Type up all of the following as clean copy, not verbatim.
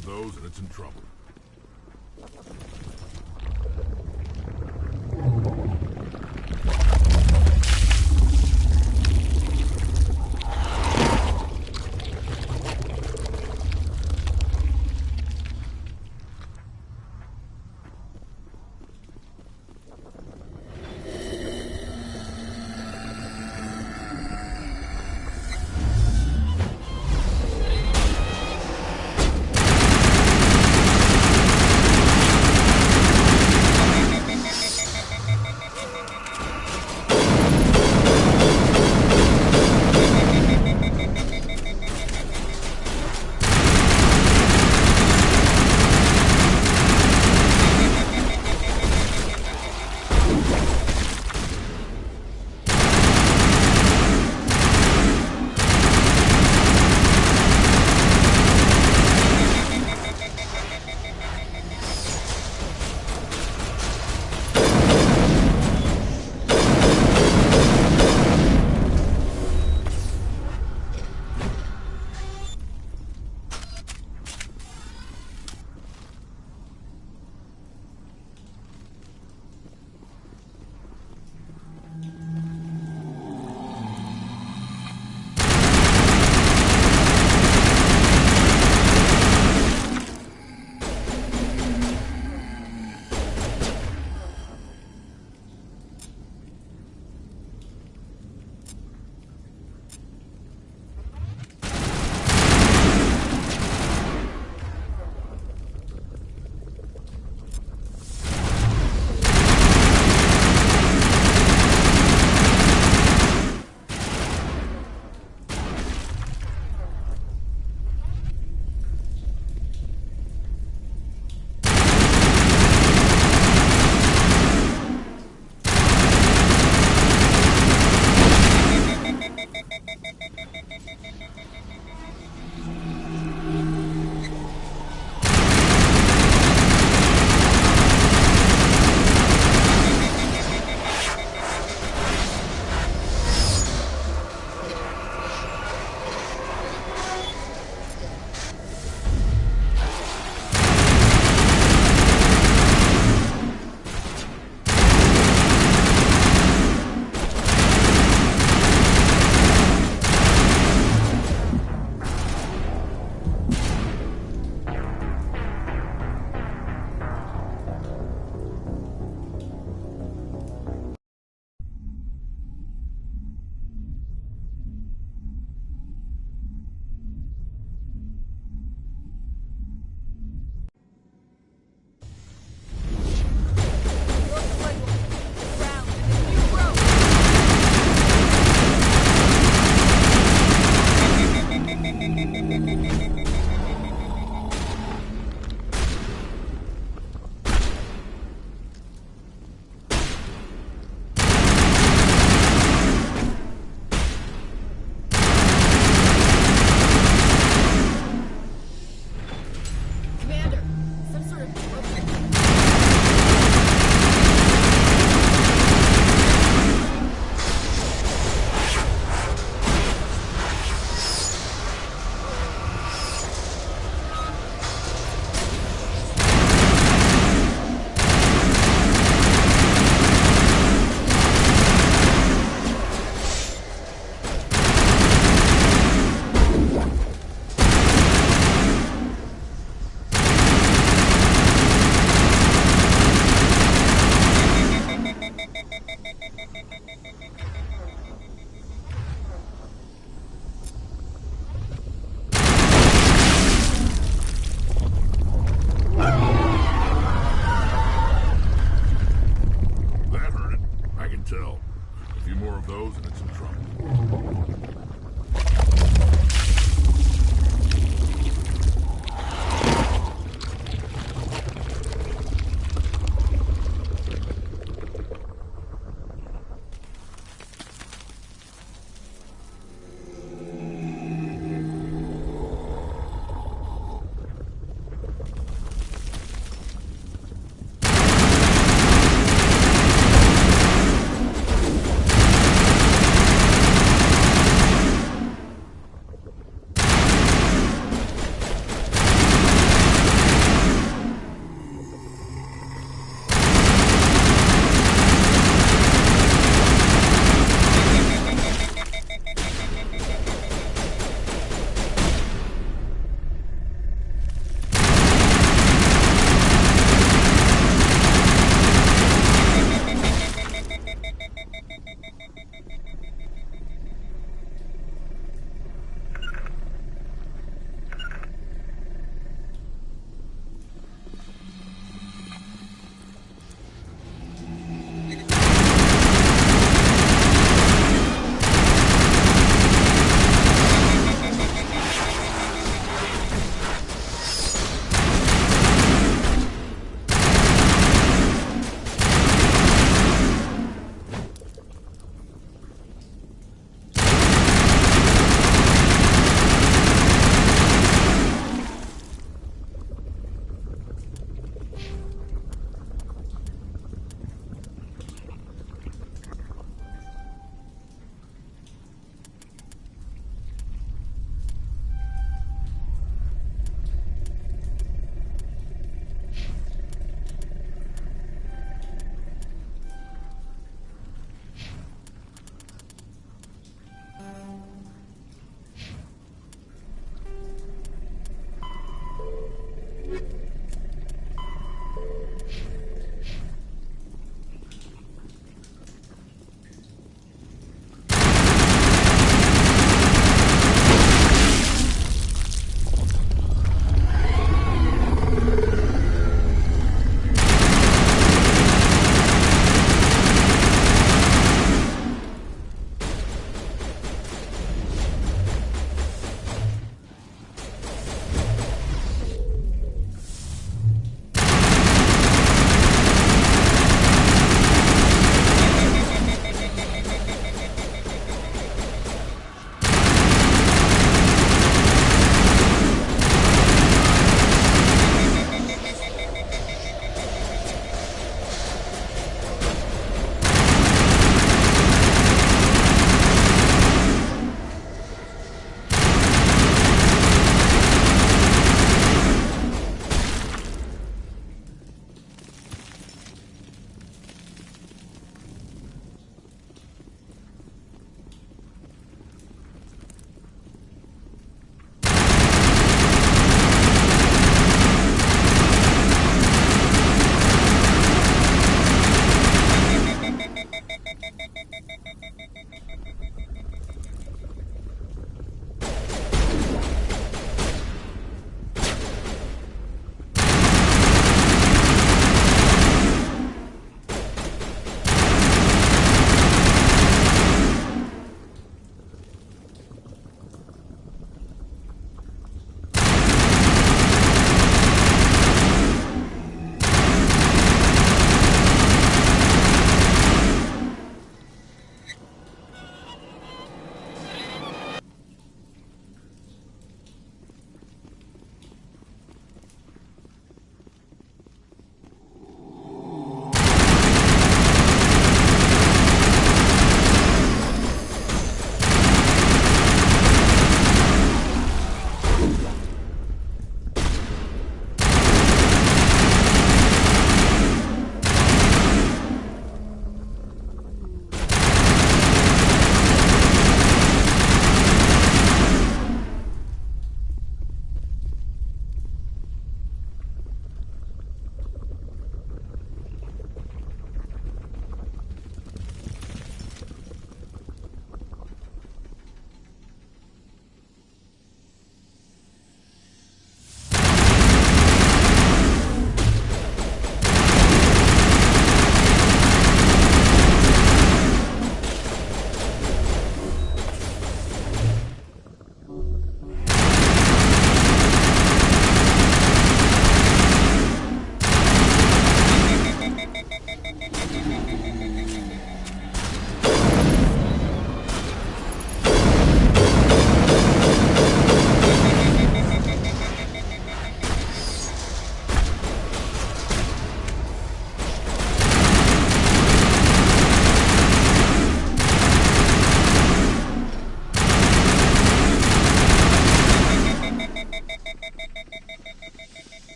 of those and it's in trouble.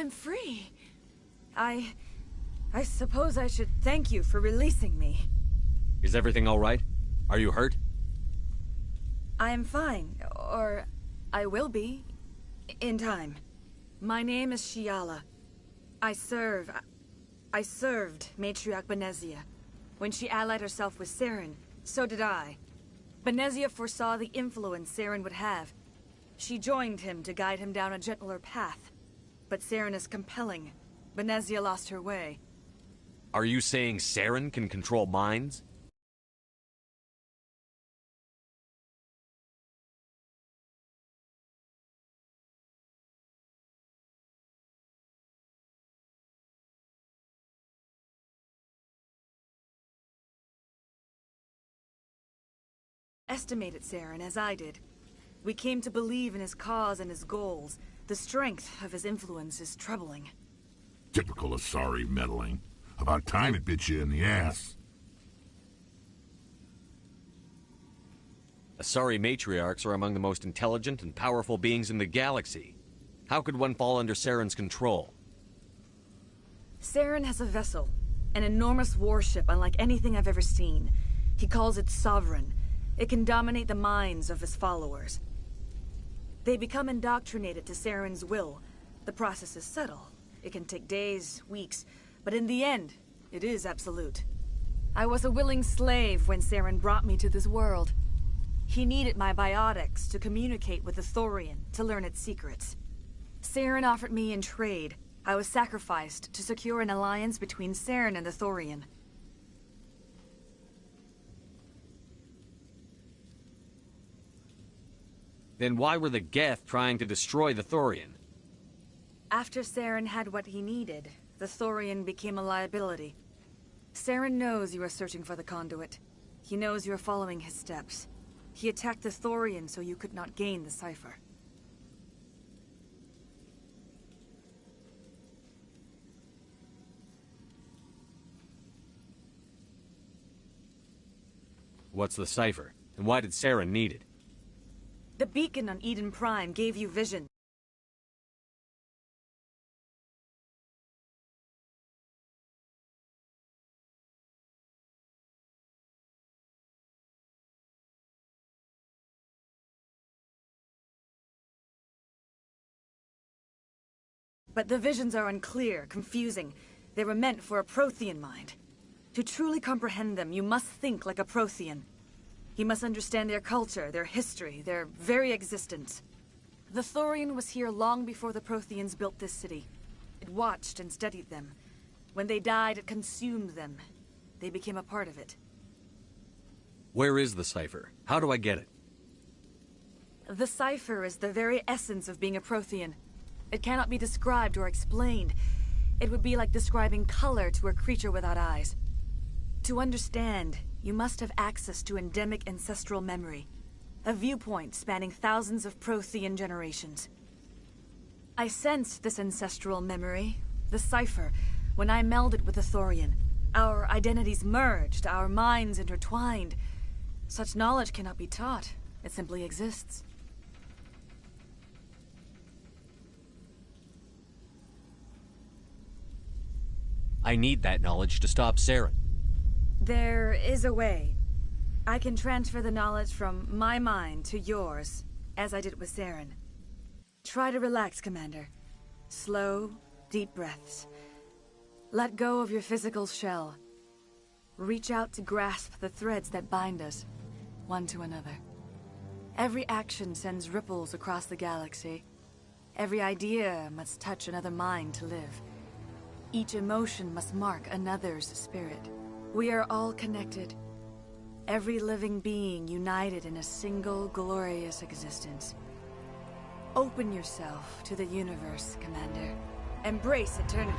I'm free. I suppose I should thank you for releasing me. Is everything all right? Are you hurt? I am fine, or I will be, in time. My name is Shiala. I served Matriarch Benezia. When she allied herself with Saren, so did I. Benezia foresaw the influence Saren would have. She joined him to guide him down a gentler path. But Saren is compelling. Benezia lost her way. Are you saying Saren can control minds? Estimated Saren as I did. We came to believe in his cause and his goals. The strength of his influence is troubling. Typical Asari meddling. About time it bit you in the ass. Asari matriarchs are among the most intelligent and powerful beings in the galaxy. How could one fall under Saren's control? Saren has a vessel, an enormous warship unlike anything I've ever seen. He calls it Sovereign. It can dominate the minds of his followers. They become indoctrinated to Saren's will. The process is subtle. It can take days, weeks, but in the end, it is absolute. I was a willing slave when Saren brought me to this world. He needed my biotics to communicate with the Thorian, to learn its secrets. Saren offered me in trade. I was sacrificed to secure an alliance between Saren and the Thorian. Then why were the Geth trying to destroy the Thorian? After Saren had what he needed, the Thorian became a liability. Saren knows you are searching for the conduit. He knows you are following his steps. He attacked the Thorian so you could not gain the cipher. What's the cipher? And why did Saren need it? The beacon on Eden Prime gave you vision. But the visions are unclear, confusing. They were meant for a Prothean mind. To truly comprehend them, you must think like a Prothean. You must understand their culture, their history, their very existence. The Thorian was here long before the Protheans built this city. It watched and studied them. When they died, it consumed them. They became a part of it. Where is the cipher? How do I get it? The cipher is the very essence of being a Prothean. It cannot be described or explained. It would be like describing color to a creature without eyes. To understand, you must have access to endemic ancestral memory. A viewpoint spanning thousands of Prothean generations. I sensed this ancestral memory, the cipher, when I melded with the Thorian. Our identities merged, our minds intertwined. Such knowledge cannot be taught. It simply exists. I need that knowledge to stop Saren. There is a way. I can transfer the knowledge from my mind to yours, as I did with Saren. Try to relax, Commander. Slow, deep breaths. Let go of your physical shell. Reach out to grasp the threads that bind us, one to another. Every action sends ripples across the galaxy. Every idea must touch another mind to live. Each emotion must mark another's spirit. We are all connected. Every living being united in a single glorious existence. Open yourself to the universe, Commander. Embrace eternity.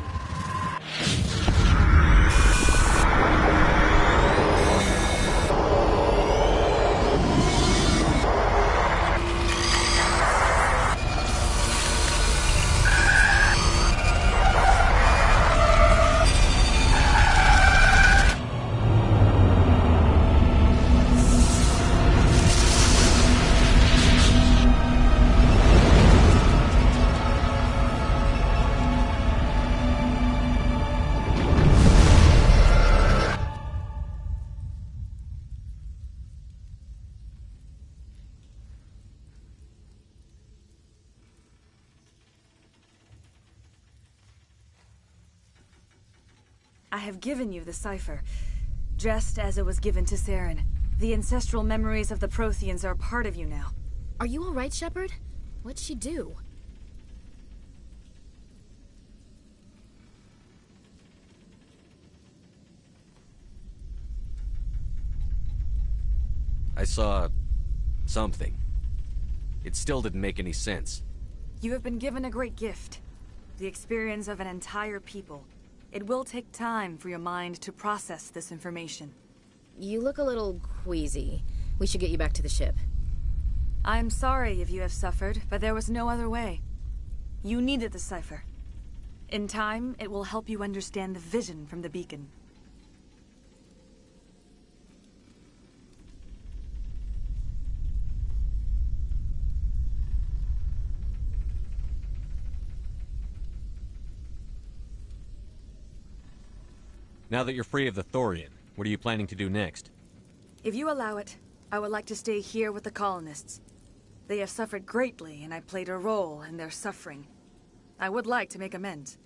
I have given you the cipher, just as it was given to Saren. The ancestral memories of the Protheans are a part of you now. Are you all right, Shepard? What'd she do? I saw... something. It still didn't make any sense. You have been given a great gift. The experience of an entire people. It will take time for your mind to process this information. You look a little queasy. We should get you back to the ship. I'm sorry if you have suffered, but there was no other way. You needed the cipher. In time, it will help you understand the vision from the beacon. Now that you're free of the Thorian, what are you planning to do next? If you allow it, I would like to stay here with the colonists. They have suffered greatly, and I played a role in their suffering. I would like to make amends.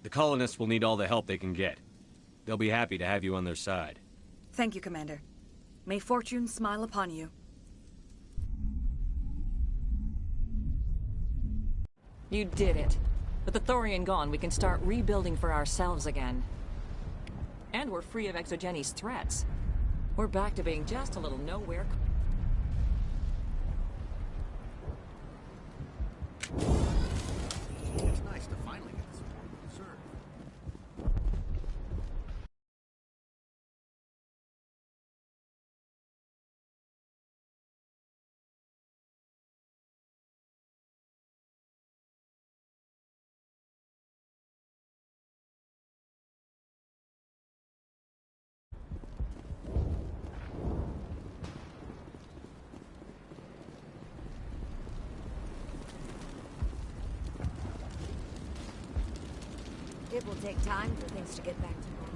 The colonists will need all the help they can get. They'll be happy to have you on their side. Thank you, Commander. May fortune smile upon you. You did it. With the Thorian gone, we can start rebuilding for ourselves again. And we're free of Exogenes' threats. We're back to being just a little nowhere. It's nice to finally get the support we deserve. It will take time for things to get back to normal.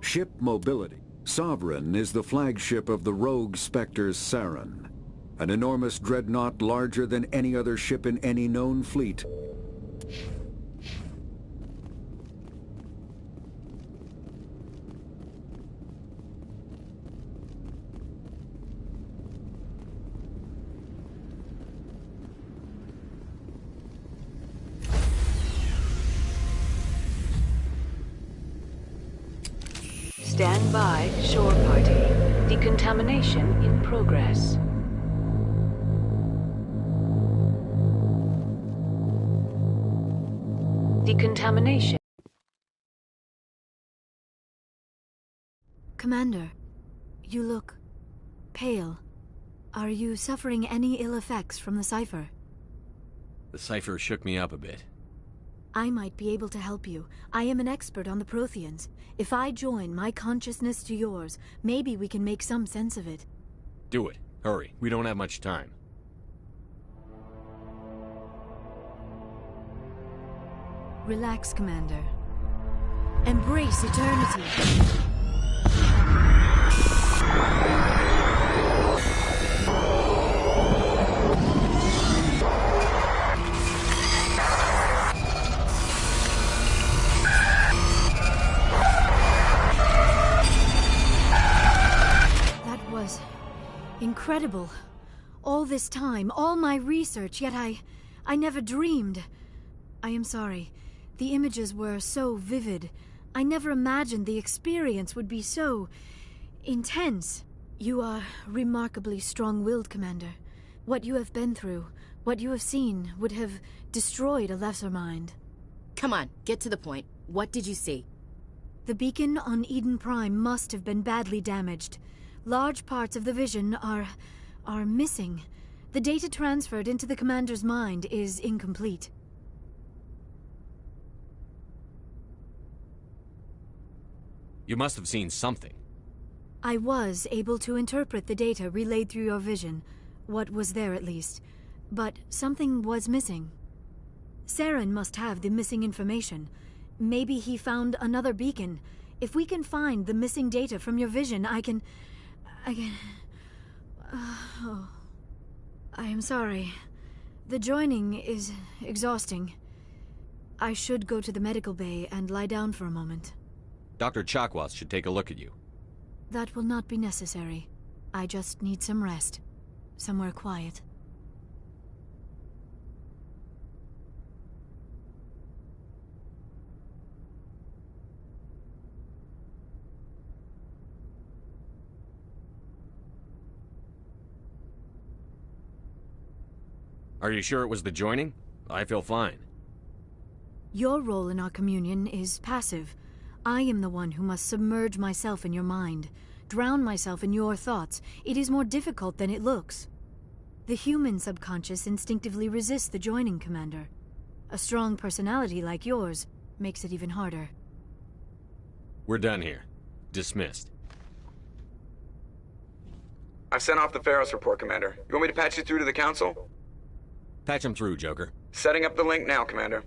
Ship mobility. Sovereign is the flagship of the rogue Spectre Saren, an enormous dreadnought larger than any other ship in any known fleet. Stand by, shore party. Decontamination in progress. Decontamination. Commander, you look pale. Are you suffering any ill effects from the cipher? The cipher shook me up a bit. I might be able to help you. I am an expert on the Protheans. If I join my consciousness to yours, maybe we can make some sense of it. Do it. Hurry. We don't have much time. Relax, Commander. Embrace eternity. Incredible. All this time, all my research, yet I never dreamed. I am sorry. The images were so vivid. I never imagined the experience would be so intense. You are remarkably strong-willed, Commander. What you have been through, what you have seen, would have destroyed a lesser mind. Come on, get to the point. What did you see? The beacon on Eden Prime must have been badly damaged. Large parts of the vision are missing. The data transferred into the commander's mind is incomplete. You must have seen something. I was able to interpret the data relayed through your vision, what was there at least, but something was missing. Saren must have the missing information. Maybe he found another beacon. If we can find the missing data from your vision, I can... Oh. I am sorry. The joining is exhausting. I should go to the medical bay and lie down for a moment. Dr. Chakwas should take a look at you. That will not be necessary. I just need some rest. Somewhere quiet. Are you sure it was the joining? I feel fine. Your role in our communion is passive. I am the one who must submerge myself in your mind, drown myself in your thoughts. It is more difficult than it looks. The human subconscious instinctively resists the joining, Commander. A strong personality like yours makes it even harder. We're done here. Dismissed. I've sent off the Pharos report, Commander. You want me to patch you through to the Council? Patch him through, Joker. Setting up the link now, Commander.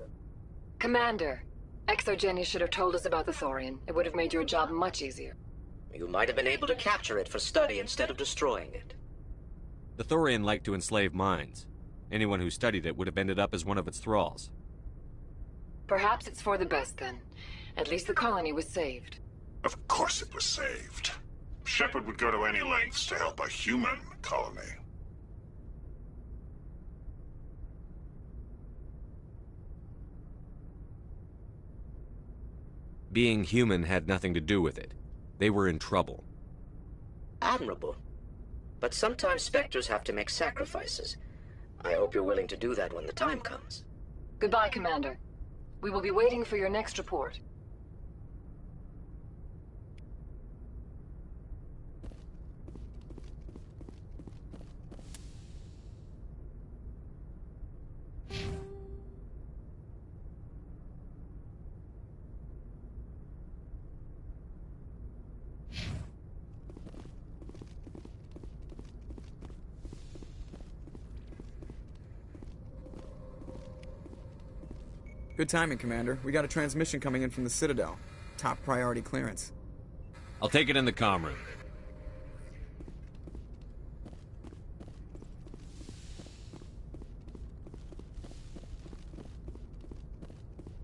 Commander, XllGhostReaperll should have told us about the Thorian. It would have made your job much easier. You might have been able to capture it for study instead of destroying it. The Thorian liked to enslave minds. Anyone who studied it would have ended up as one of its thralls. Perhaps it's for the best, then. At least the colony was saved. Of course it was saved. Shepard would go to any lengths to help a human colony. Being human had nothing to do with it. They were in trouble. Admirable. But sometimes Spectres have to make sacrifices. I hope you're willing to do that when the time comes. Goodbye, Commander. We will be waiting for your next report. Good timing, Commander. We got a transmission coming in from the Citadel. Top priority clearance. I'll take it in the comm room.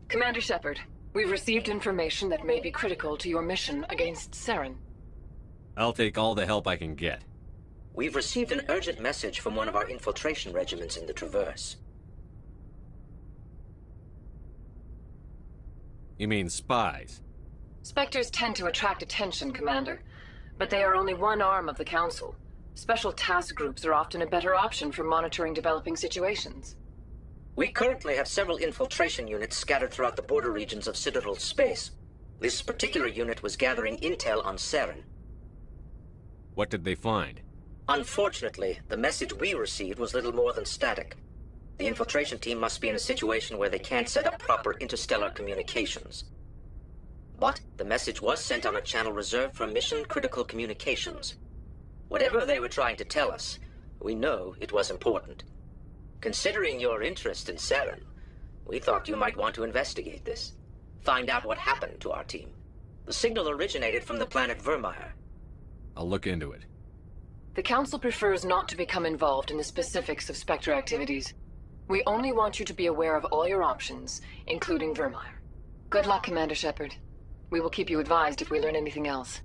Commander Shepard, we've received information that may be critical to your mission against Saren. I'll take all the help I can get. We've received an urgent message from one of our infiltration regiments in the Traverse. You mean spies? Spectres tend to attract attention, Commander. But they are only one arm of the Council. Special task groups are often a better option for monitoring developing situations. We currently have several infiltration units scattered throughout the border regions of Citadel space. This particular unit was gathering intel on Saren. What did they find? Unfortunately, the message we received was little more than static. The infiltration team must be in a situation where they can't set up proper interstellar communications. But the message was sent on a channel reserved for mission-critical communications. Whatever they were trying to tell us, we know it was important. Considering your interest in Saren, we thought you might want to investigate this. Find out what happened to our team. The signal originated from the planet Vermeer. I'll look into it. The Council prefers not to become involved in the specifics of Spectre activities. We only want you to be aware of all your options, including Vermeer. Good luck, Commander Shepard. We will keep you advised if we learn anything else.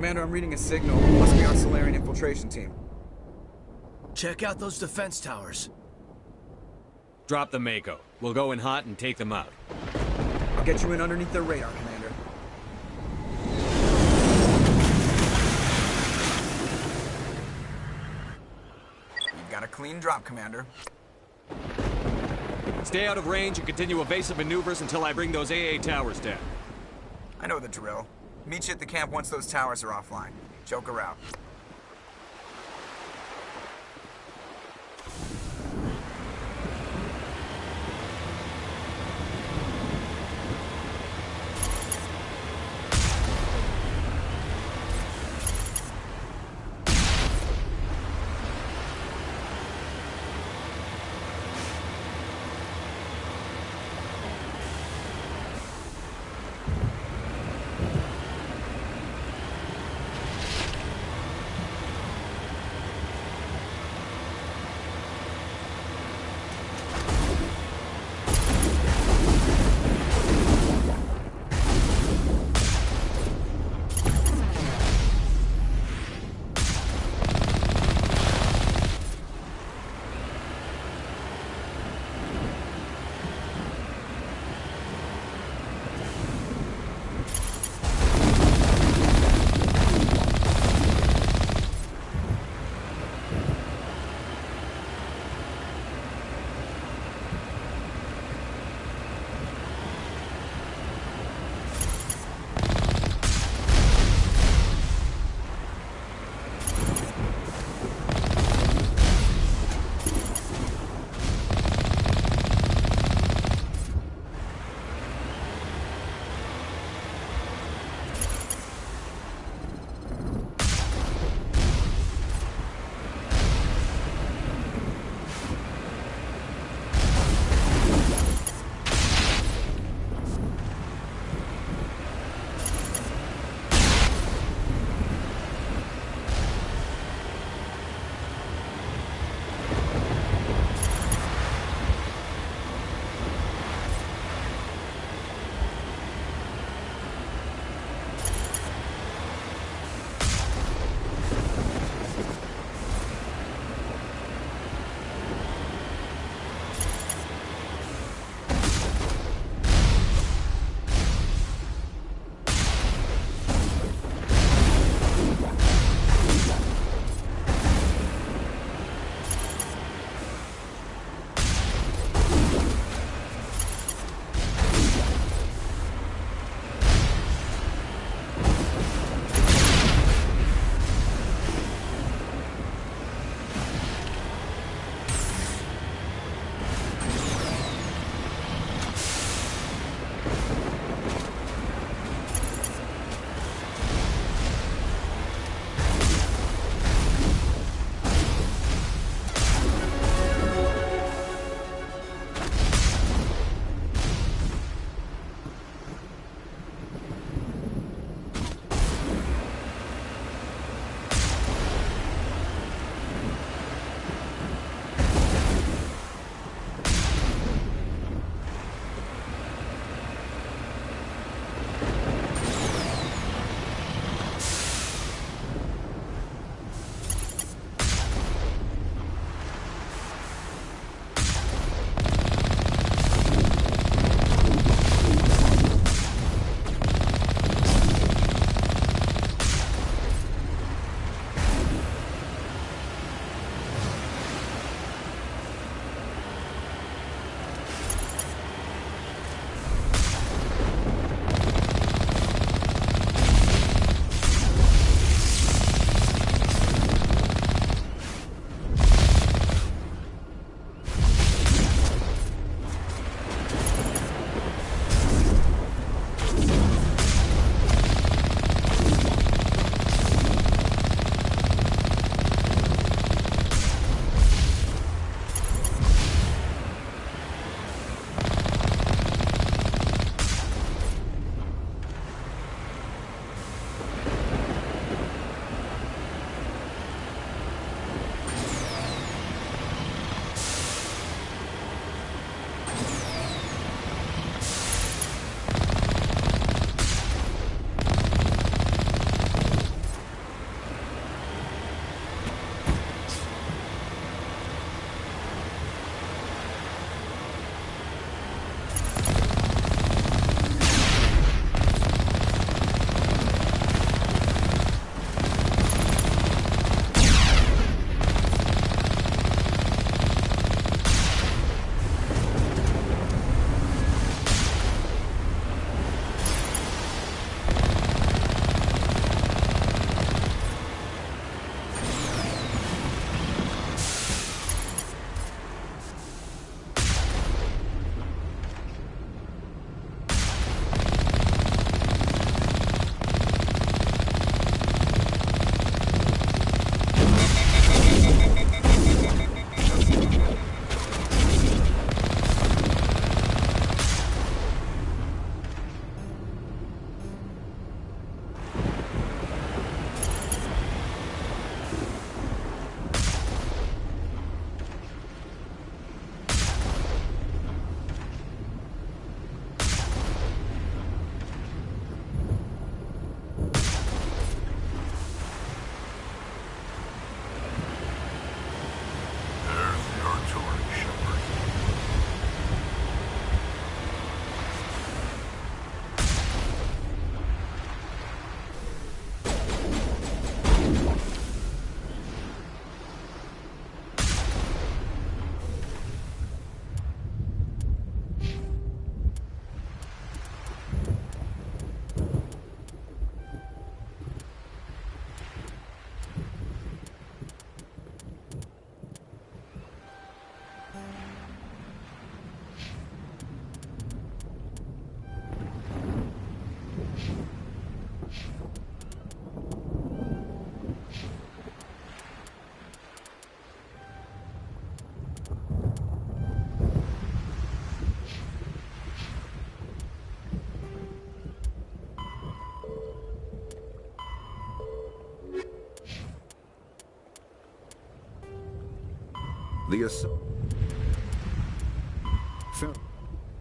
Commander, I'm reading a signal. Must be our Solarian infiltration team. Check out those defense towers. Drop the Mako. We'll go in hot and take them out. I'll get you in underneath their radar, Commander. You've got a clean drop, Commander. Stay out of range and continue evasive maneuvers until I bring those AA towers down. I know the drill. Meet you at the camp once those towers are offline. Joker out.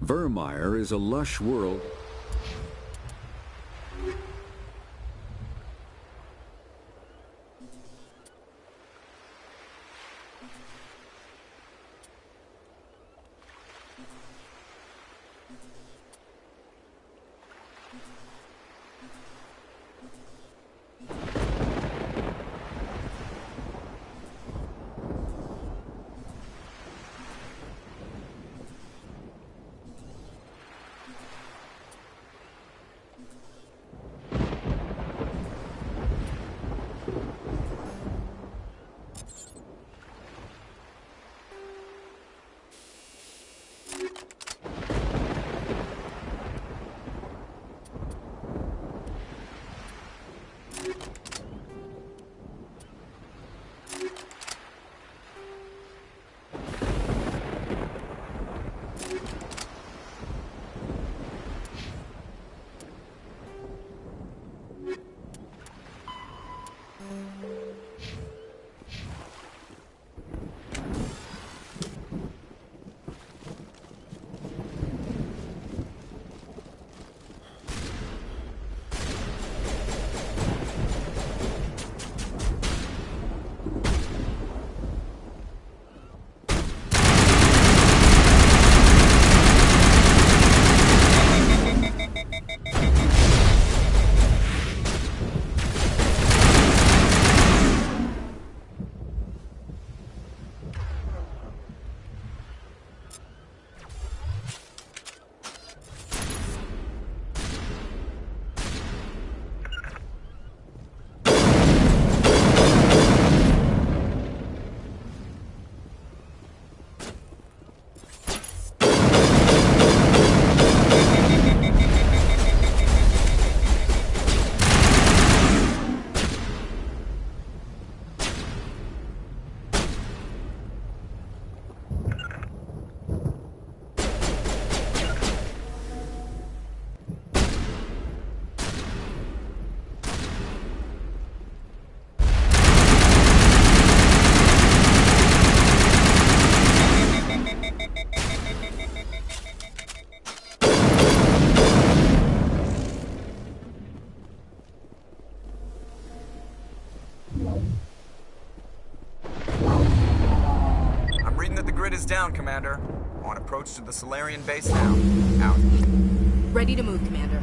Vermeer is a lush world. Down, Commander. On approach to the Solarian base now. Out. Ready to move, Commander.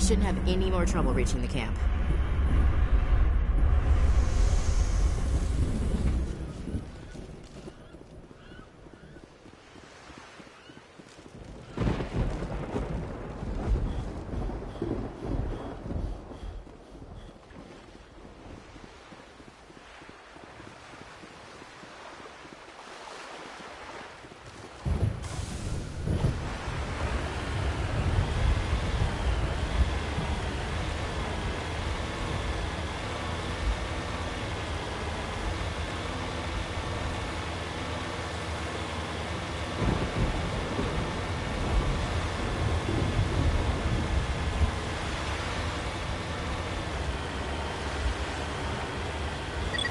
shouldn't have any more trouble reaching the camp.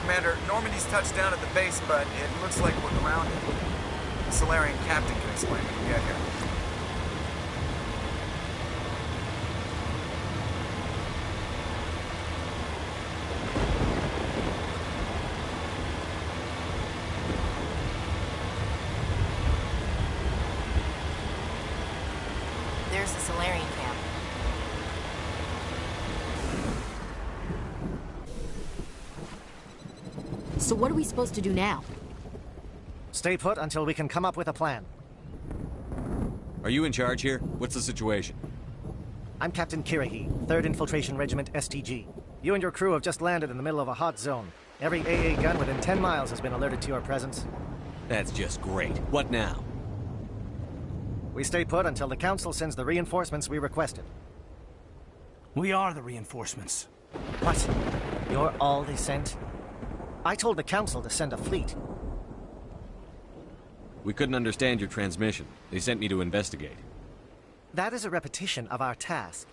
Commander, Normandy's touched down at the base, but it looks like we're grounded. The Solarian captain can explain when we get here. There's the Solarian camp. So what are we supposed to do now? Stay put until we can come up with a plan. Are you in charge here? What's the situation? I'm Captain Kirahi, 3rd Infiltration Regiment STG. You and your crew have just landed in the middle of a hot zone. Every AA gun within 10 miles has been alerted to your presence. That's just great. What now? We stay put until the Council sends the reinforcements we requested. We are the reinforcements. What? You're all they sent? I told the Council to send a fleet. We couldn't understand your transmission. They sent me to investigate. That is a repetition of our task.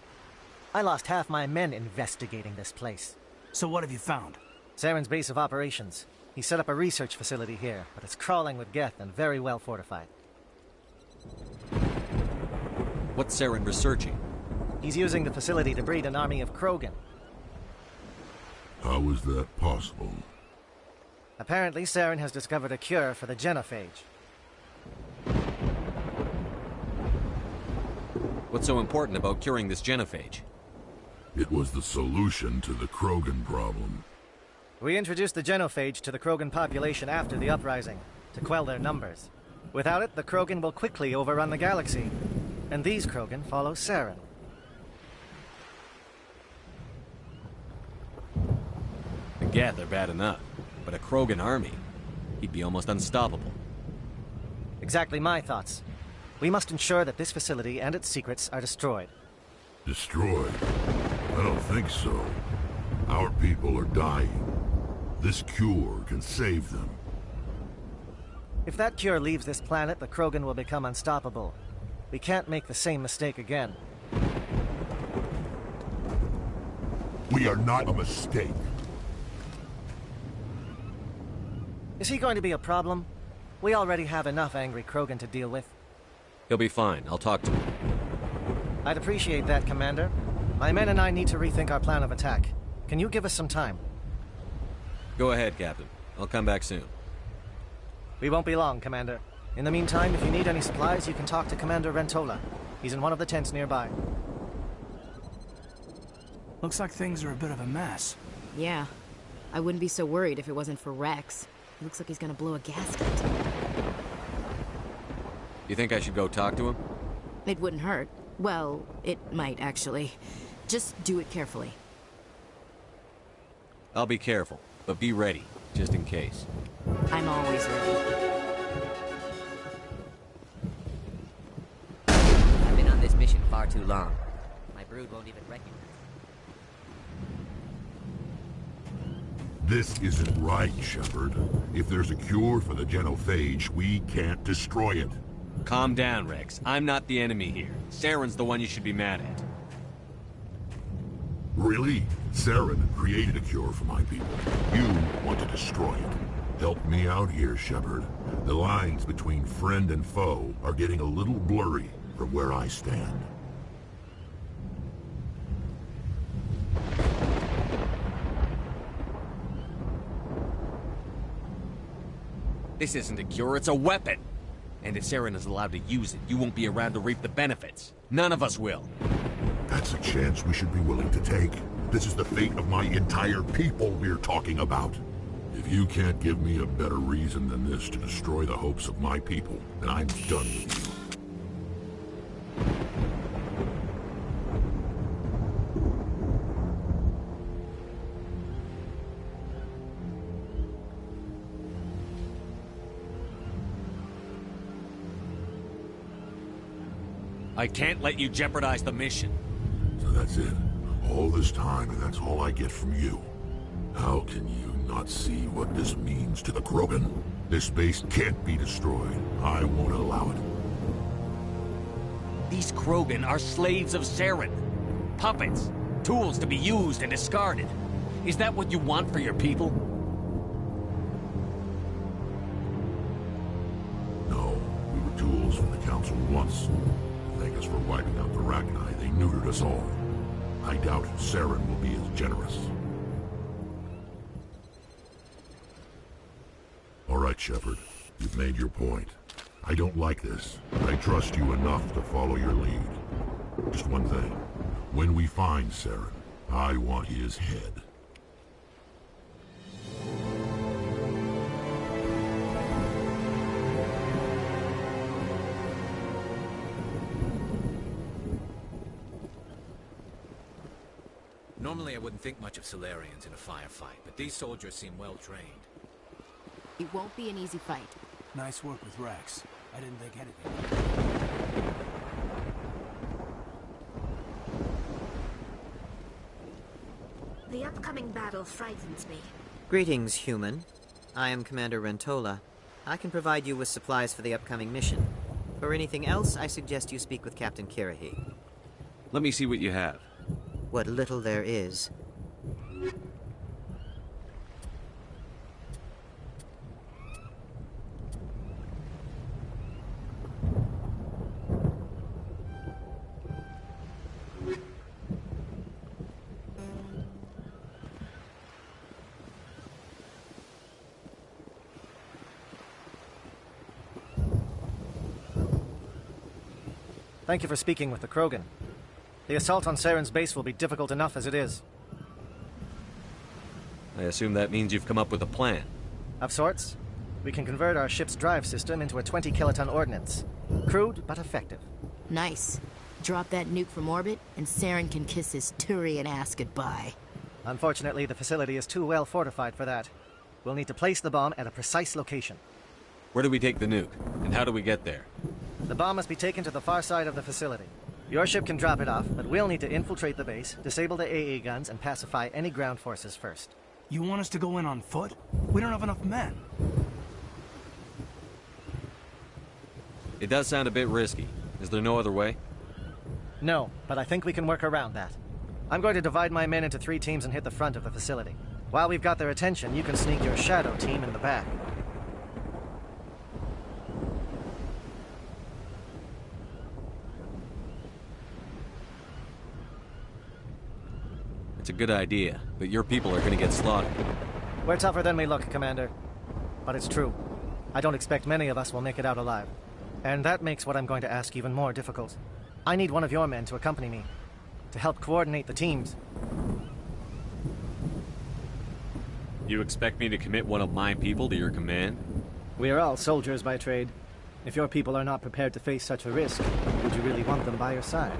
I lost half my men investigating this place. So what have you found? Saren's base of operations. He set up a research facility here, but it's crawling with Geth and very well fortified. What's Saren researching? He's using the facility to breed an army of Krogan. How is that possible? Apparently, Saren has discovered a cure for the genophage. What's so important about curing this genophage? It was the solution to the Krogan problem. We introduced the genophage to the Krogan population after the uprising, to quell their numbers. Without it, the Krogan will quickly overrun the galaxy. And these Krogan follow Saren. The Geth are bad enough, but a Krogan army, he'd be almost unstoppable. Exactly my thoughts. We must ensure that this facility and its secrets are destroyed. Destroyed? I don't think so. Our people are dying. This cure can save them. If that cure leaves this planet, the Krogan will become unstoppable. We can't make the same mistake again. We are not a mistake. Is he going to be a problem? We already have enough angry Krogan to deal with. He'll be fine. I'll talk to him. I'd appreciate that, Commander. My men and I need to rethink our plan of attack. Can you give us some time? Go ahead, Captain. I'll come back soon. We won't be long, Commander. In the meantime, if you need any supplies, you can talk to Commander Rentola. He's in one of the tents nearby. Looks like things are a bit of a mess. Yeah. I wouldn't be so worried if it wasn't for Rex. It looks like he's gonna blow a gasket. You think I should go talk to him? It wouldn't hurt. Well, it might, actually. Just do it carefully. I'll be careful, but be ready, just in case. I'm always ready. I've been on this mission far too long. My brood won't even recognize me. This isn't right, Shepard. If there's a cure for the genophage, we can't destroy it. Calm down, Rex. I'm not the enemy here. Saren's the one you should be mad at. Really? Saren created a cure for my people. You want to destroy it. Help me out here, Shepard. The lines between friend and foe are getting a little blurry from where I stand. This isn't a cure, it's a weapon! And if Saren is allowed to use it, you won't be around to reap the benefits. None of us will. That's a chance we should be willing to take. This is the fate of my entire people we're talking about. If you can't give me a better reason than this to destroy the hopes of my people, then I'm done with you. I can't let you jeopardize the mission. So that's it. All this time, and that's all I get from you. How can you not see what this means to the Krogan? This base can't be destroyed. I won't allow it. These Krogan are slaves of Saren. Puppets. Tools to be used and discarded. Is that what you want for your people? No, we were tools for the Council once. Thank us for wiping out the Rachni. They neutered us all. I doubt Saren will be as generous. All right, Shepard. You've made your point. I don't like this, but I trust you enough to follow your lead. Just one thing. When we find Saren, I want his head. Normally I wouldn't think much of Solarians in a firefight, but these soldiers seem well trained. It won't be an easy fight. Nice work with Rex. I didn't think anything. The upcoming battle frightens me. Greetings, human. I am Commander Rentola. I can provide you with supplies for the upcoming mission. For anything else, I suggest you speak with Captain Kirahi. Let me see what you have. What little there is. Thank you for speaking with the Krogan. The assault on Saren's base will be difficult enough as it is. I assume that means you've come up with a plan. Of sorts. We can convert our ship's drive system into a 20-kiloton ordnance. Crude, but effective. Nice. Drop that nuke from orbit, and Saren can kiss his Turian ass goodbye. Unfortunately, the facility is too well fortified for that. We'll need to place the bomb at a precise location. Where do we take the nuke? And how do we get there? The bomb must be taken to the far side of the facility. Your ship can drop it off, but we'll need to infiltrate the base, disable the AA guns, and pacify any ground forces first. You want us to go in on foot? We don't have enough men. It does sound a bit risky. Is there no other way? No, but I think we can work around that. I'm going to divide my men into 3 teams and hit the front of the facility. While we've got their attention, you can sneak your shadow team in the back. It's a good idea, but your people are going to get slaughtered. We're tougher than we look, Commander. But it's true. I don't expect many of us will make it out alive. And that makes what I'm going to ask even more difficult. I need one of your men to accompany me, to help coordinate the teams. You expect me to commit one of my people to your command? We are all soldiers by trade. If your people are not prepared to face such a risk, would you really want them by your side?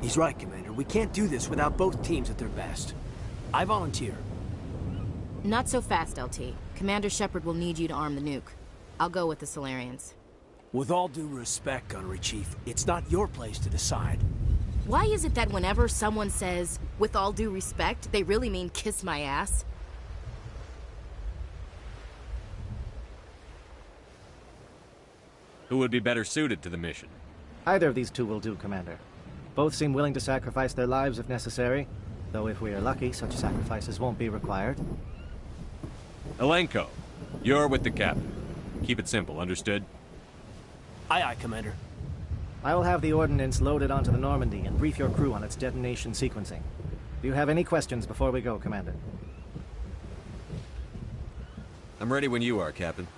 He's right, Commander. We can't do this without both teams at their best. I volunteer. Not so fast, LT. Commander Shepard will need you to arm the nuke. I'll go with the Solarians. With all due respect, Gunnery Chief, it's not your place to decide. Why is it that whenever someone says, with all due respect, they really mean kiss my ass? Who would be better suited to the mission? Either of these 2 will do, Commander. Both seem willing to sacrifice their lives if necessary, though if we are lucky, such sacrifices won't be required. Elenko, you're with the captain. Keep it simple, understood? Aye, aye, Commander. I will have the ordnance loaded onto the Normandy and brief your crew on its detonation sequencing. Do you have any questions before we go, Commander? I'm ready when you are, Captain.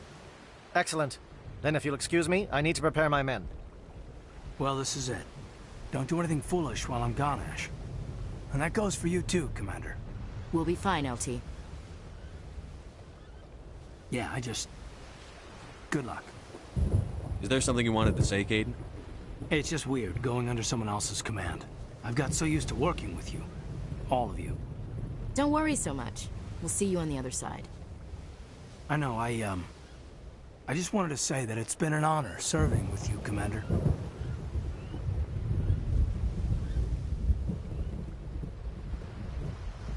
Excellent. Then if you'll excuse me, I need to prepare my men. Well, this is it. Don't do anything foolish while I'm gone, Ash. And that goes for you too, Commander. We'll be fine, LT. Yeah, good luck. Is there something you wanted to say, Caden? It's just weird, going under someone else's command. I've got so used to working with you. All of you. Don't worry so much. We'll see you on the other side. I know, I just wanted to say that it's been an honor serving with you, Commander.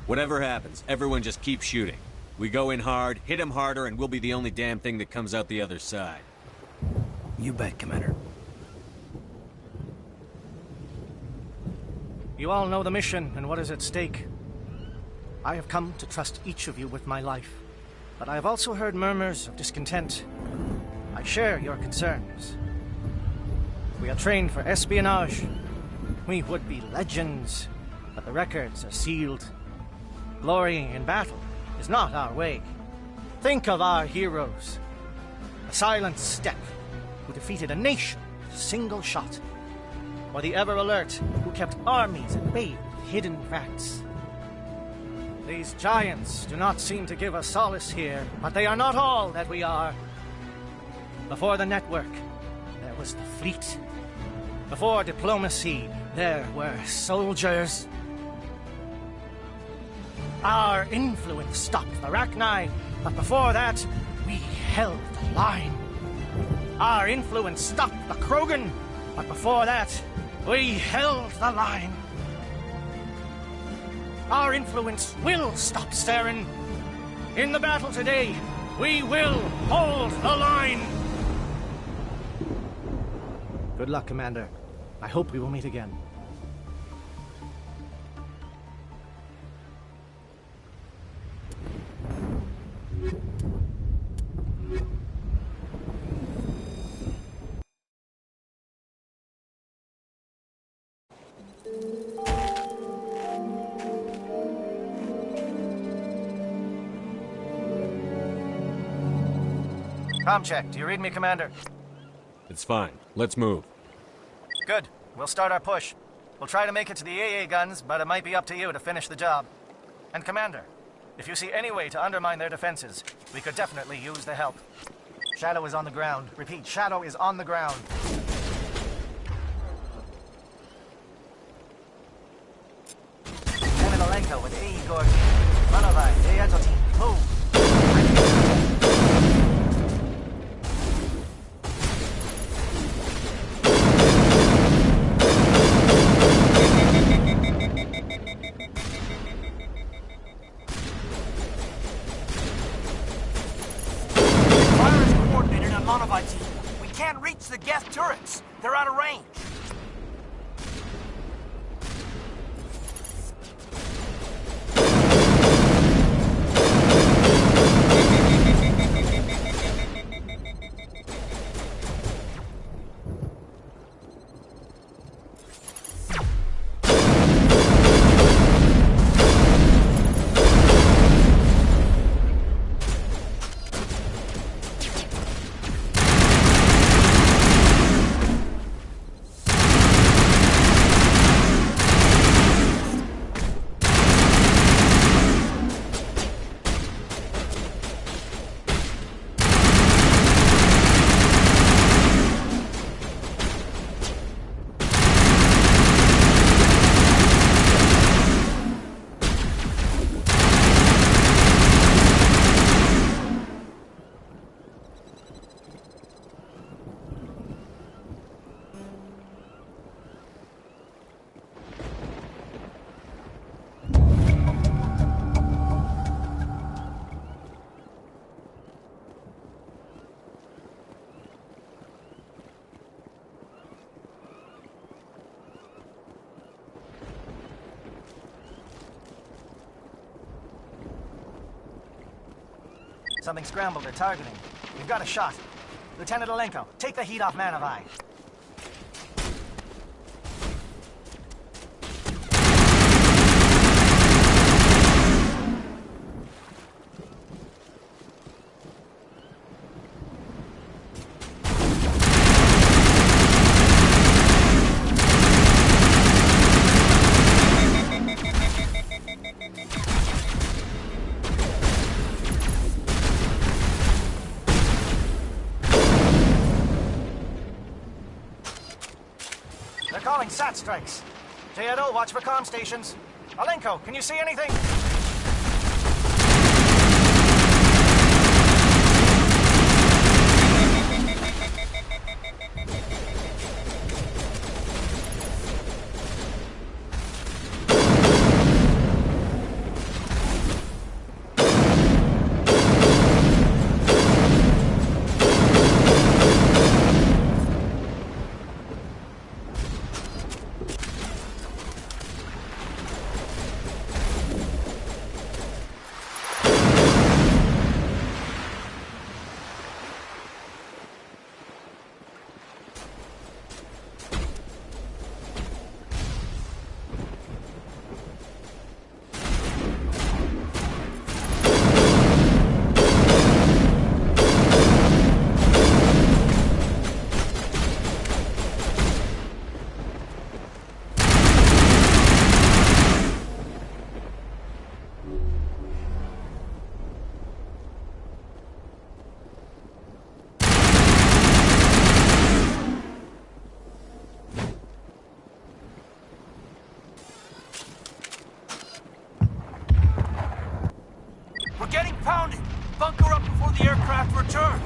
Whatever happens, everyone just keep shooting. We go in hard, hit him harder, and we'll be the only damn thing that comes out the other side. You bet, Commander. You all know the mission and what is at stake. I have come to trust each of you with my life, but I have also heard murmurs of discontent. I share your concerns. We are trained for espionage. We would be legends, but the records are sealed. Glorying in battle is not our way. Think of our heroes. The silent step who defeated a nation with a single shot. Or the ever-alert who kept armies at bay with hidden facts. These giants do not seem to give us solace here, but they are not all that we are. Before the network, there was the fleet. Before diplomacy, there were soldiers. Our influence stopped the Rachni, but before that, we held the line. Our influence stopped the Krogan, but before that, we held the line. Our influence will stop Saren. In the battle today, we will hold the line. Good luck, Commander. I hope we will meet again. Comm check. Do you read me, Commander? It's fine. Let's move. Good. We'll start our push. We'll try to make it to the AA guns, but it might be up to you to finish the job. And Commander, if you see any way to undermine their defenses, we could definitely use the help. Shadow is on the ground. Repeat, Shadow is on the ground. Eminolenko with AE Gorgi. Manovai, Deatotin, move! We can't reach the Geth turrets. They're out of range. Something scrambled. They're targeting. We've got a shot. Lieutenant Olenko, take the heat off Manovai. incoming SAT strikes. JNO, watch for comm stations. Alenko, can you see anything? We're getting pounded! Bunker up before the aircraft return!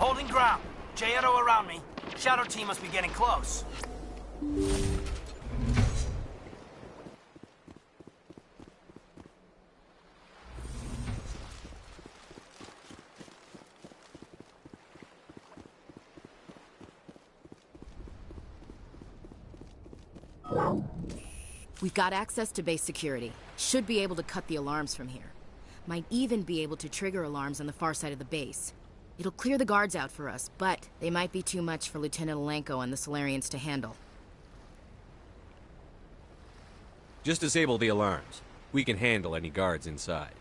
Holding ground. J-Edo around me. Shadow team must be getting close. We've got access to base security. Should be able to cut the alarms from here. Might even be able to trigger alarms on the far side of the base. It'll clear the guards out for us, but they might be too much for Lieutenant Alenko and the Solarians to handle. Just disable the alarms. We can handle any guards inside.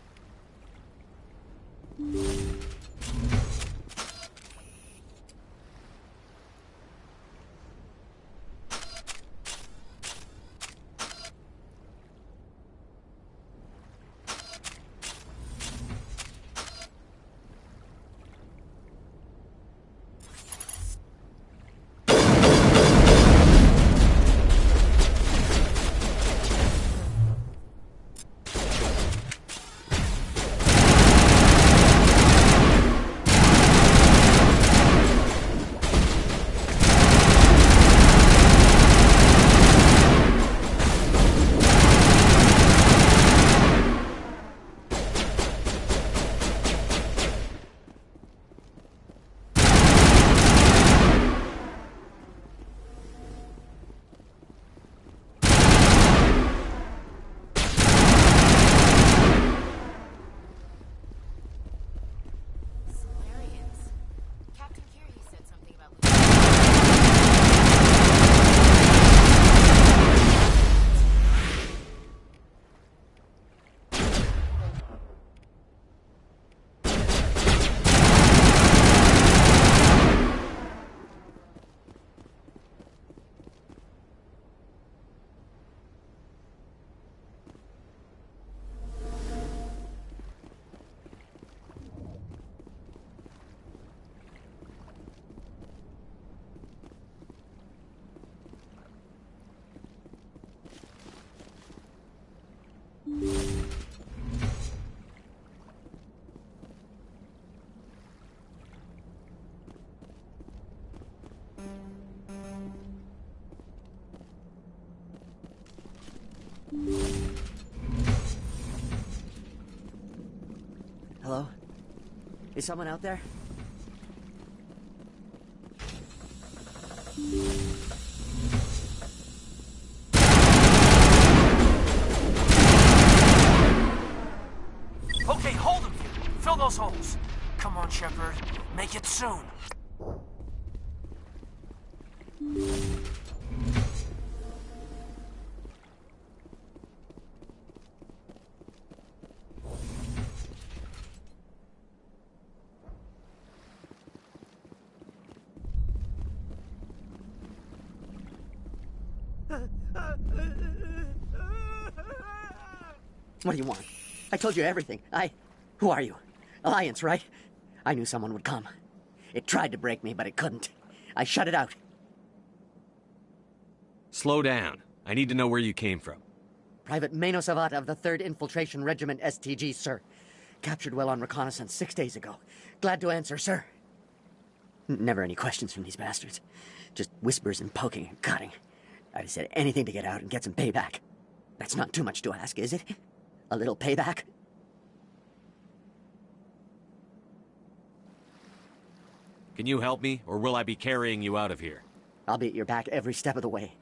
Hello? Is someone out there? Okay, hold them. Fill those holes. Come on, Shepard. Make it soon. What do you want? I told you everything. Who are you? Alliance, right? I knew someone would come. It tried to break me, but it couldn't. I shut it out. Slow down. I need to know where you came from. Private Mano Savata of the 3rd Infiltration Regiment STG, sir. Captured while on reconnaissance 6 days ago. Glad to answer, sir. Never any questions from these bastards. Just whispers and poking and cutting. I'd have said anything to get out and get some payback. That's not too much to ask, is it? A little payback? Can you help me, or will I be carrying you out of here? I'll be at your back every step of the way.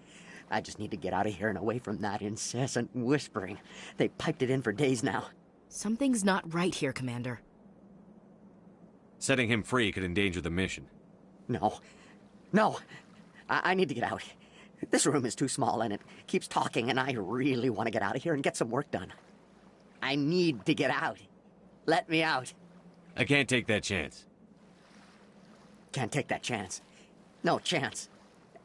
I just need to get out of here and away from that incessant whispering. They piped it in for days now. Something's not right here, Commander. Setting him free could endanger the mission. No. No! I need to get out. This room is too small and it keeps talking, and I really want to get out of here and get some work done. I need to get out. Let me out. I can't take that chance. Can't take that chance. No chance.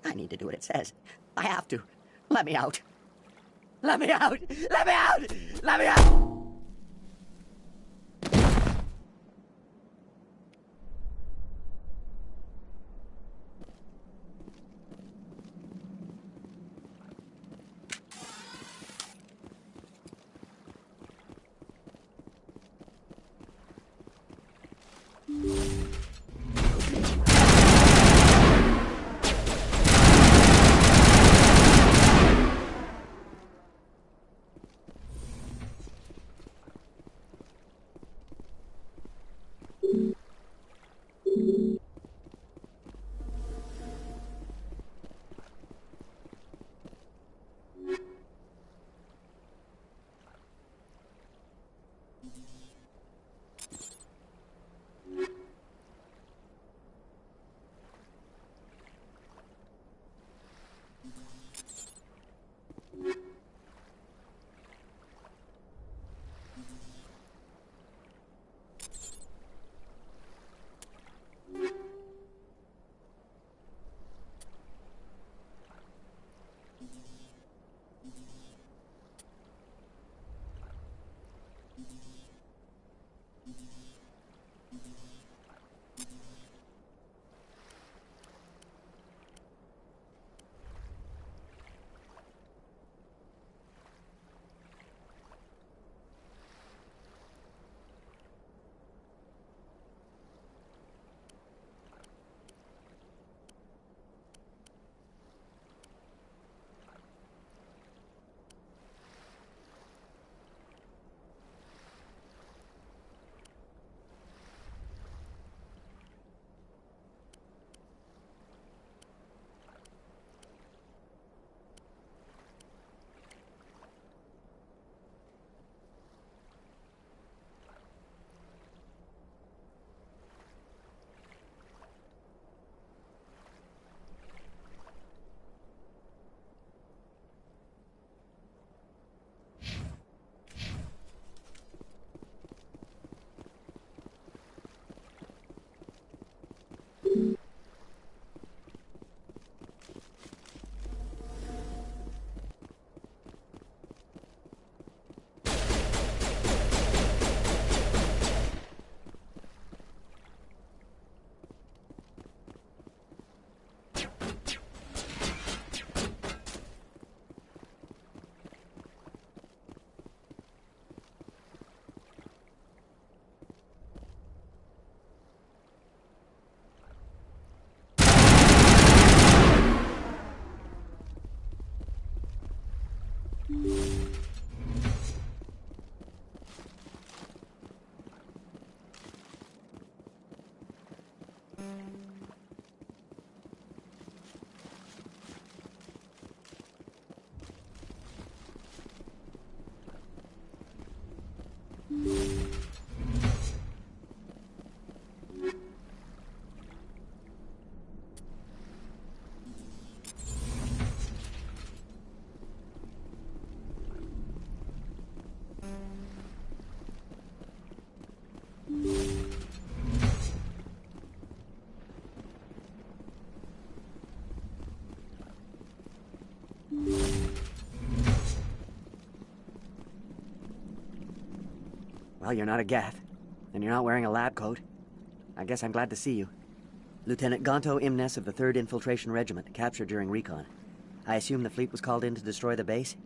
I need to do what it says. I have to. Let me out. Let me out! Let me out! Let me out! Well, you're not a Geth, and you're not wearing a lab coat. I guess I'm glad to see you. Lieutenant Gonto Imnes of the 3rd Infiltration Regiment, captured during recon. I assume the fleet was called in to destroy the base?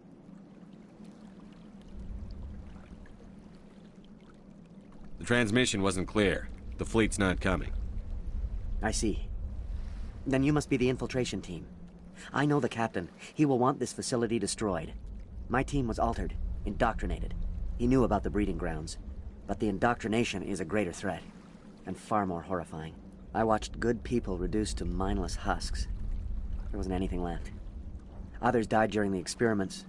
The transmission wasn't clear. The fleet's not coming. I see. Then you must be the infiltration team. I know the captain. He will want this facility destroyed. My team was altered, indoctrinated. He knew about the breeding grounds. But the indoctrination is a greater threat, and far more horrifying. I watched good people reduced to mindless husks. There wasn't anything left. Others died during the experiments.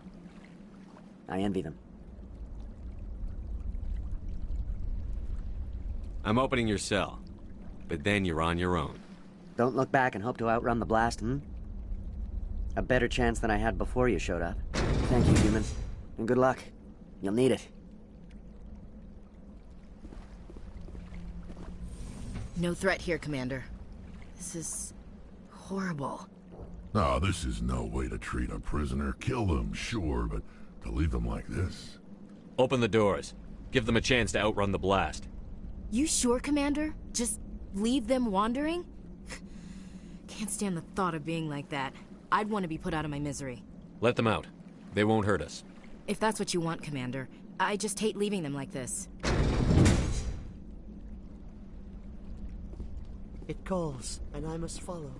I envy them. I'm opening your cell, but then you're on your own. Don't look back and hope to outrun the blast, A better chance than I had before you showed up. Thank you, human. And good luck. You'll need it. No threat here, Commander. This is horrible. No, this is no way to treat a prisoner. Kill them, sure, but to leave them like this... Open the doors. Give them a chance to outrun the blast. You sure, Commander? Just leave them wandering? Can't stand the thought of being like that. I'd want to be put out of my misery. Let them out. They won't hurt us. If that's what you want, Commander. I just hate leaving them like this. It calls, and I must follow.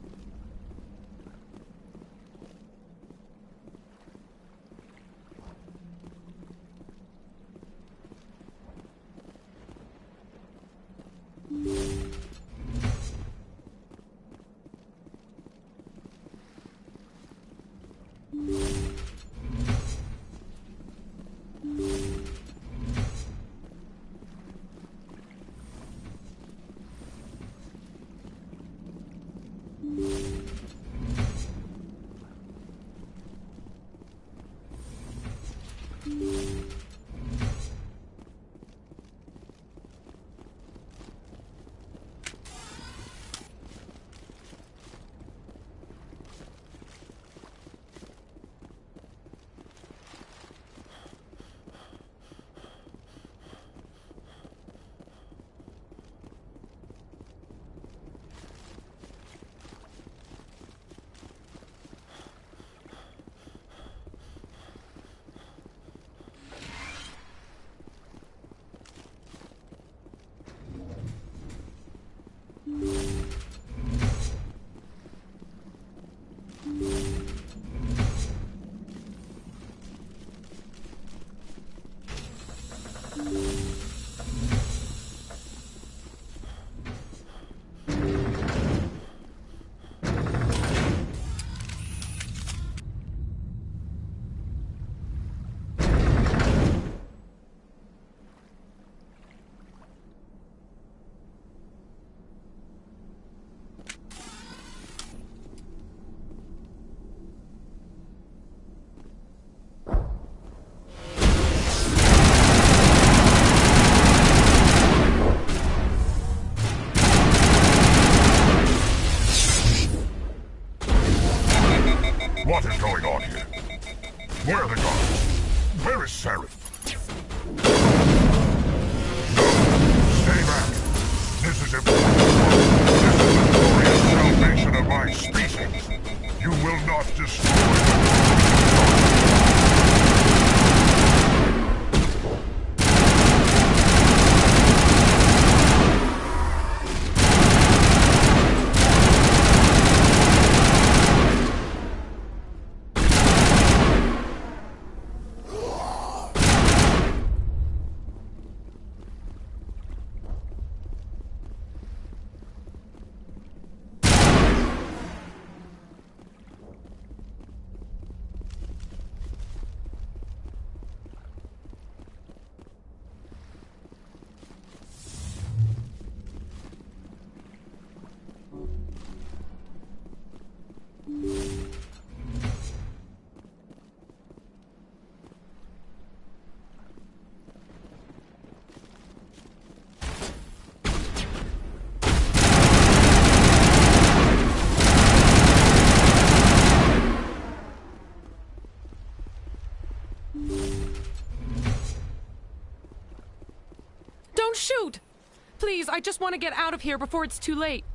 Please, I just want to get out of here before it's too late.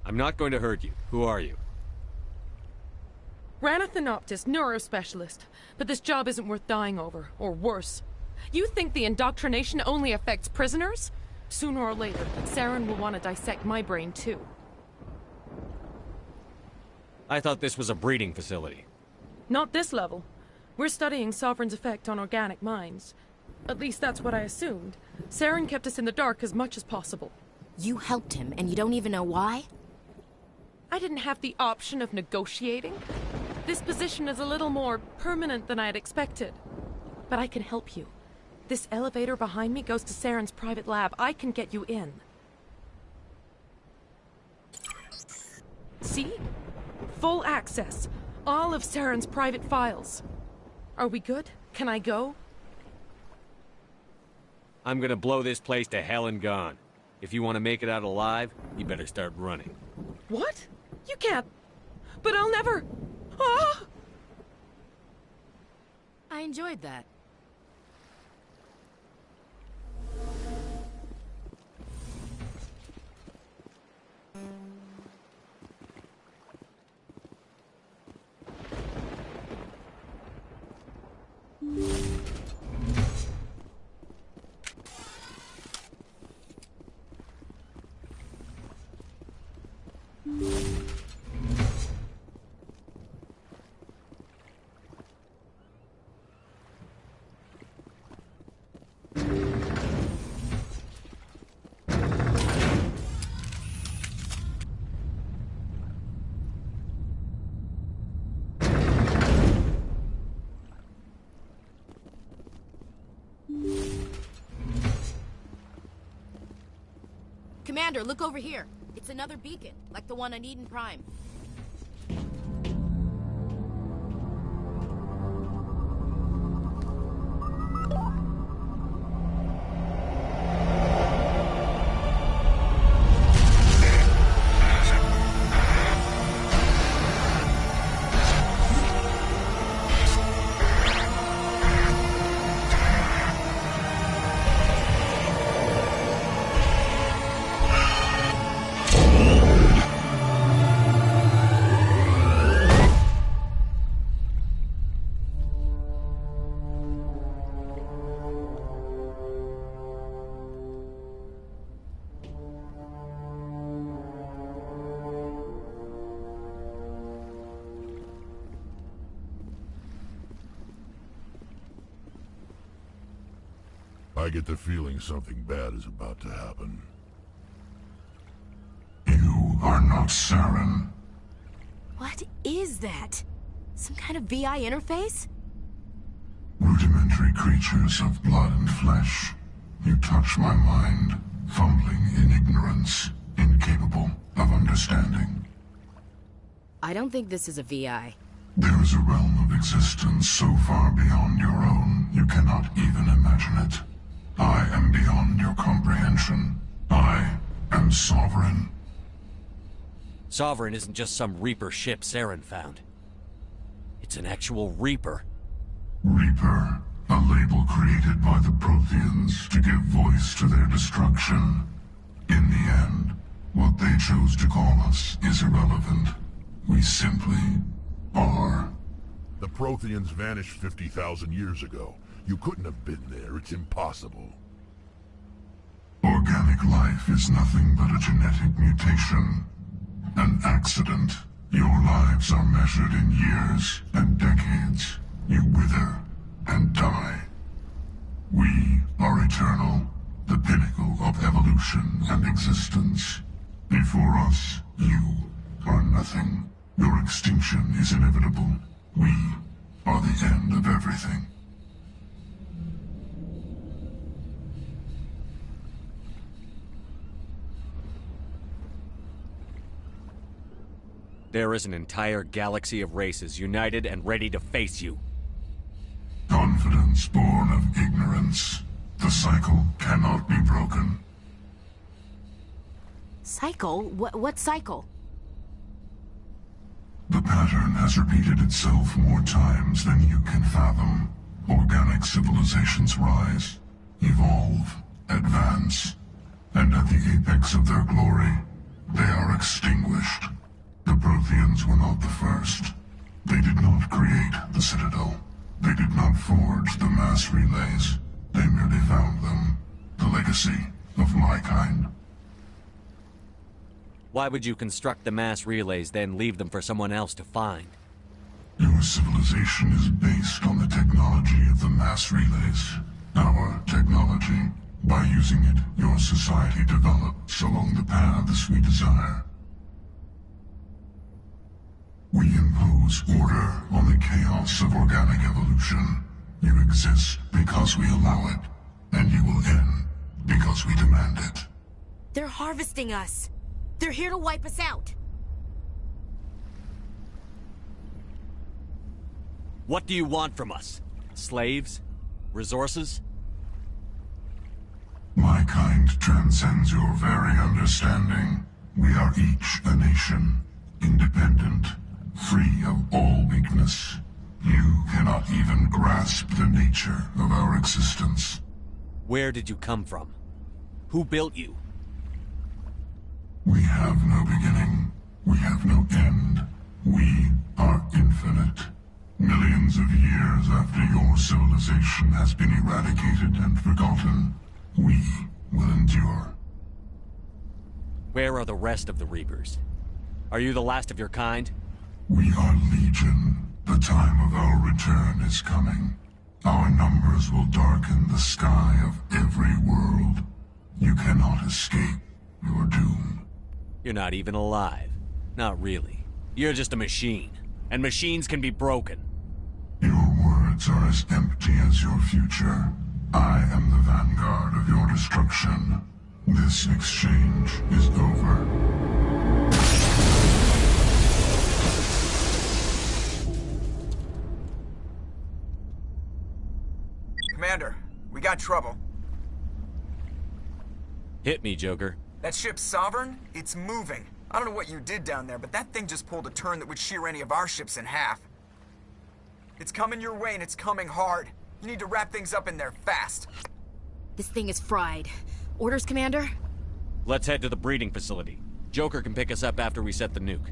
I'm not going to hurt you. Who are you? Ranathanoptis, neurospecialist. But this job isn't worth dying over, or worse. You think the indoctrination only affects prisoners? Sooner or later, Saren will want to dissect my brain too. I thought this was a breeding facility. Not this level. We're studying Sovereign's effect on organic minds. At least that's what I assumed. Saren kept us in the dark as much as possible. You helped him, and you don't even know why? I didn't have the option of negotiating. This position is a little more permanent than I had expected. But I can help you. This elevator behind me goes to Saren's private lab. I can get you in. See? Full access. All of Saren's private files. Are we good? Can I go? I'm gonna blow this place to hell and gone. If you want to make it out alive, you better start running. What? You can't. But I'll never. Ah! I enjoyed that. Commander, look over here. It's another beacon, like the one on Eden Prime. I get the feeling something bad is about to happen. You are not Saren. What is that? Some kind of VI interface? Rudimentary creatures of blood and flesh. You touch my mind, fumbling in ignorance, incapable of understanding. I don't think this is a VI. There is a realm of existence so far beyond your own, you cannot even imagine it. I am beyond your comprehension. I am Sovereign. Sovereign isn't just some Reaper ship Saren found. It's an actual Reaper. Reaper, a label created by the Protheans to give voice to their destruction. In the end, what they chose to call us is irrelevant. We simply are. The Protheans vanished 50,000 years ago. You couldn't have been there. It's impossible. Organic life is nothing but a genetic mutation. An accident. Your lives are measured in years and decades. You wither and die. We are eternal, the pinnacle of evolution and existence. Before us, you are nothing. Your extinction is inevitable. We are the end of everything. There is an entire galaxy of races united and ready to face you. Confidence born of ignorance. The cycle cannot be broken. Cycle? What cycle? The pattern has repeated itself more times than you can fathom. Organic civilizations rise, evolve, advance. and at the apex of their glory, they are extinguished. The Protheans were not the first. They did not create the Citadel. They did not forge the mass relays. They merely found them. The legacy of my kind. Why would you construct the mass relays, then leave them for someone else to find? Your civilization is based on the technology of the mass relays. Our technology. By using it, your society develops along the paths we desire. We impose order on the chaos of organic evolution. You exist because we allow it, and you will end because we demand it. They're harvesting us. They're here to wipe us out. What do you want from us? Slaves? Resources? My kind transcends your very understanding. We are each a nation, independent, free of all weakness. You cannot even grasp the nature of our existence. Where did you come from? Who built you? We have no beginning. We have no end. We are infinite. Millions of years after your civilization has been eradicated and forgotten, we will endure. Where are the rest of the Reapers? Are you the last of your kind? We are Legion. The time of our return is coming. Our numbers will darken the sky of every world. You cannot escape your doom. You're not even alive. Not really. You're just a machine. And machines can be broken. Your words are as empty as your future. I am the vanguard of your destruction. This exchange is over. Commander, we got trouble. Hit me, Joker. That ship's Sovereign? It's moving. I don't know what you did down there, but that thing just pulled a turn that would shear any of our ships in half. It's coming your way, and it's coming hard. You need to wrap things up in there fast. This thing is fried. Orders, Commander? Let's head to the breeding facility. Joker can pick us up after we set the nuke.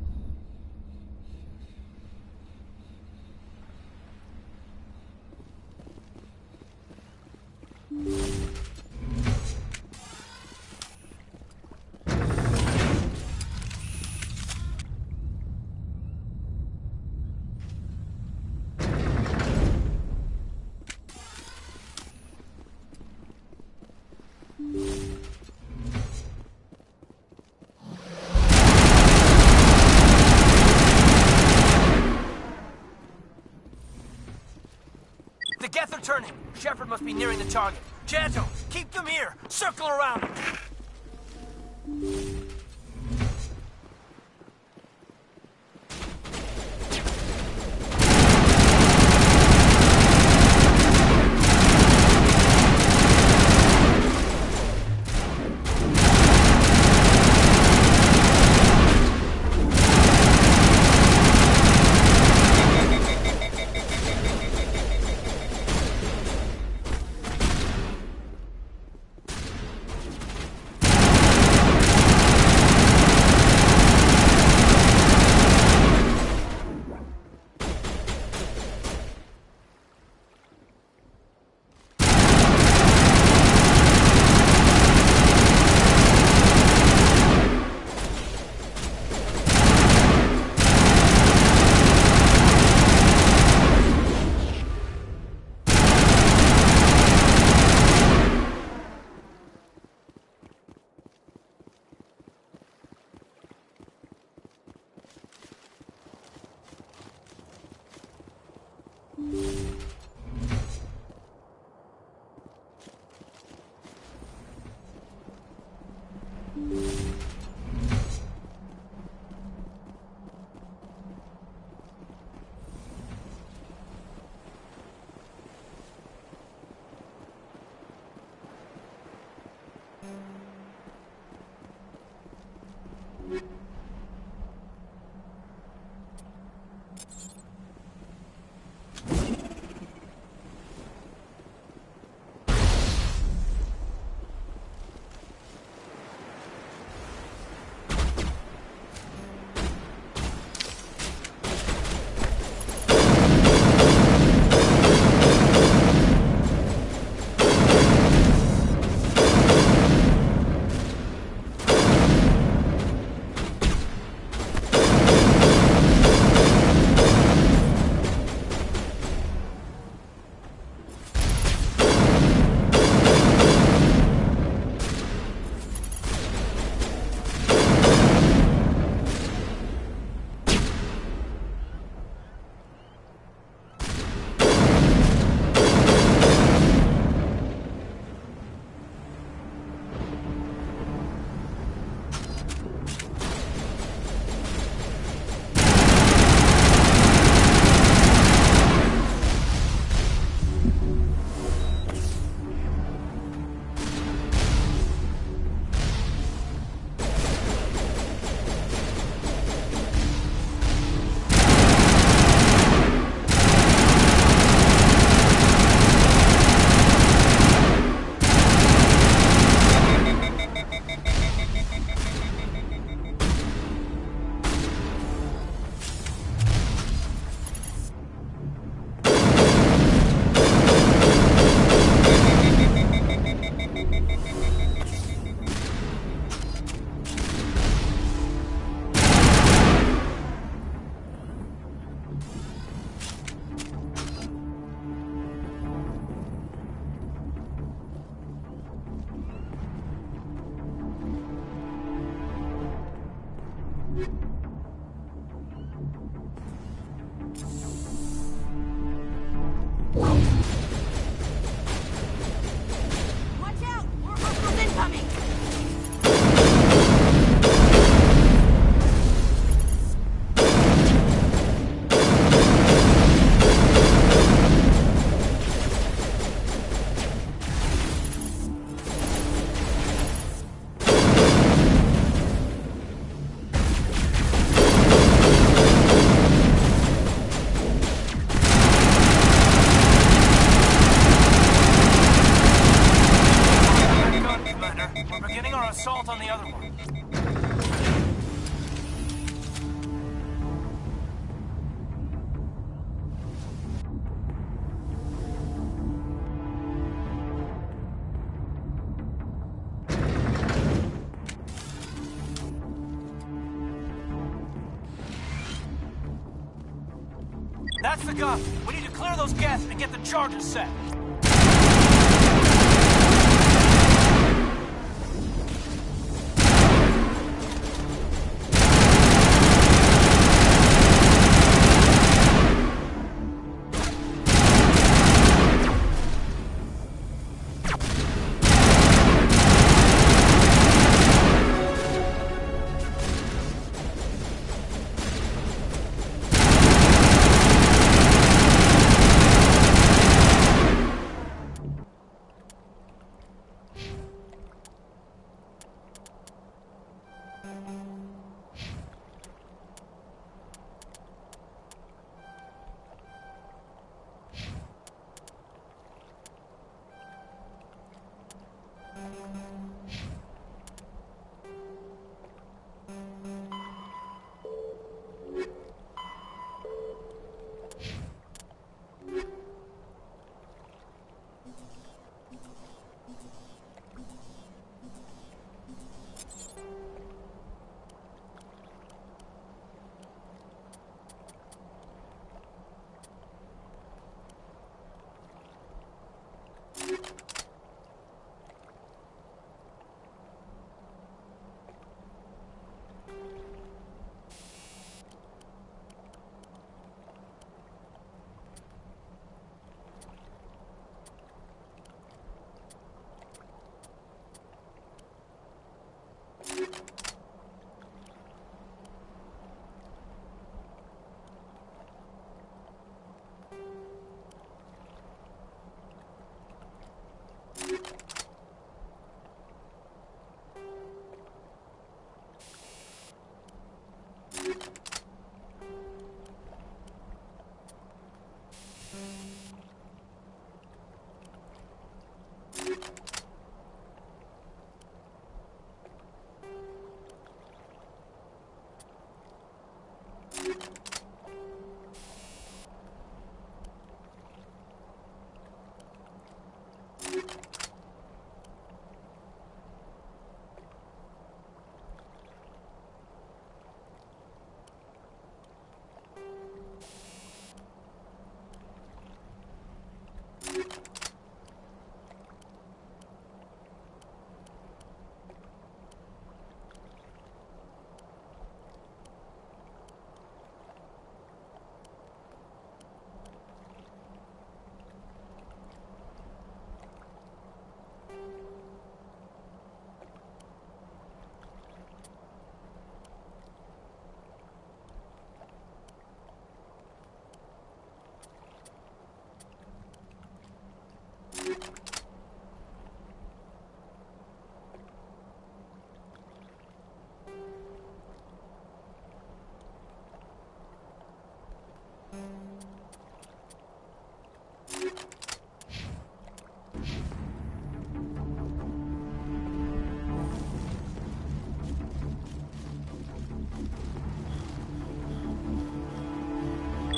The Geth are turning. Shepard must be nearing the target. Janto, keep them here. Circle around them. Watch out! More hostiles incoming! We're beginning our assault on the other one. That's the gun. We need to clear those gases and get the charges set.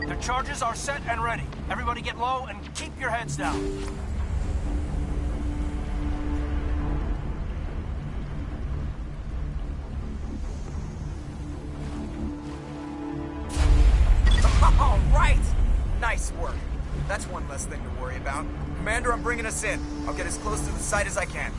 The charges are set and ready. Everybody get low and keep your heads down. All right! Nice work. That's one less thing to worry about. Commander, I'm bringing us in. I'll get as close to the site as I can.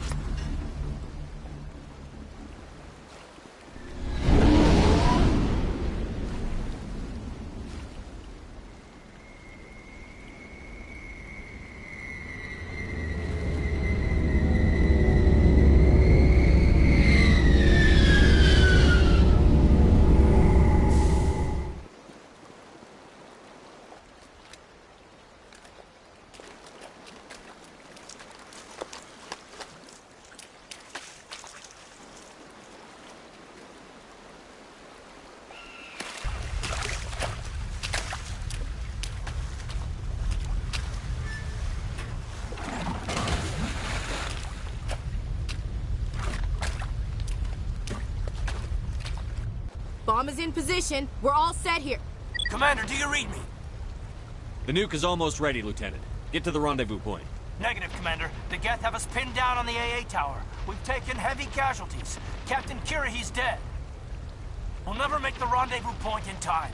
Bomb is in position. We're all set here. Commander, do you read me? The nuke is almost ready, Lieutenant. Get to the rendezvous point. Negative, Commander. The Geth have us pinned down on the AA tower. We've taken heavy casualties. Captain Kirahi's dead. We'll never make the rendezvous point in time.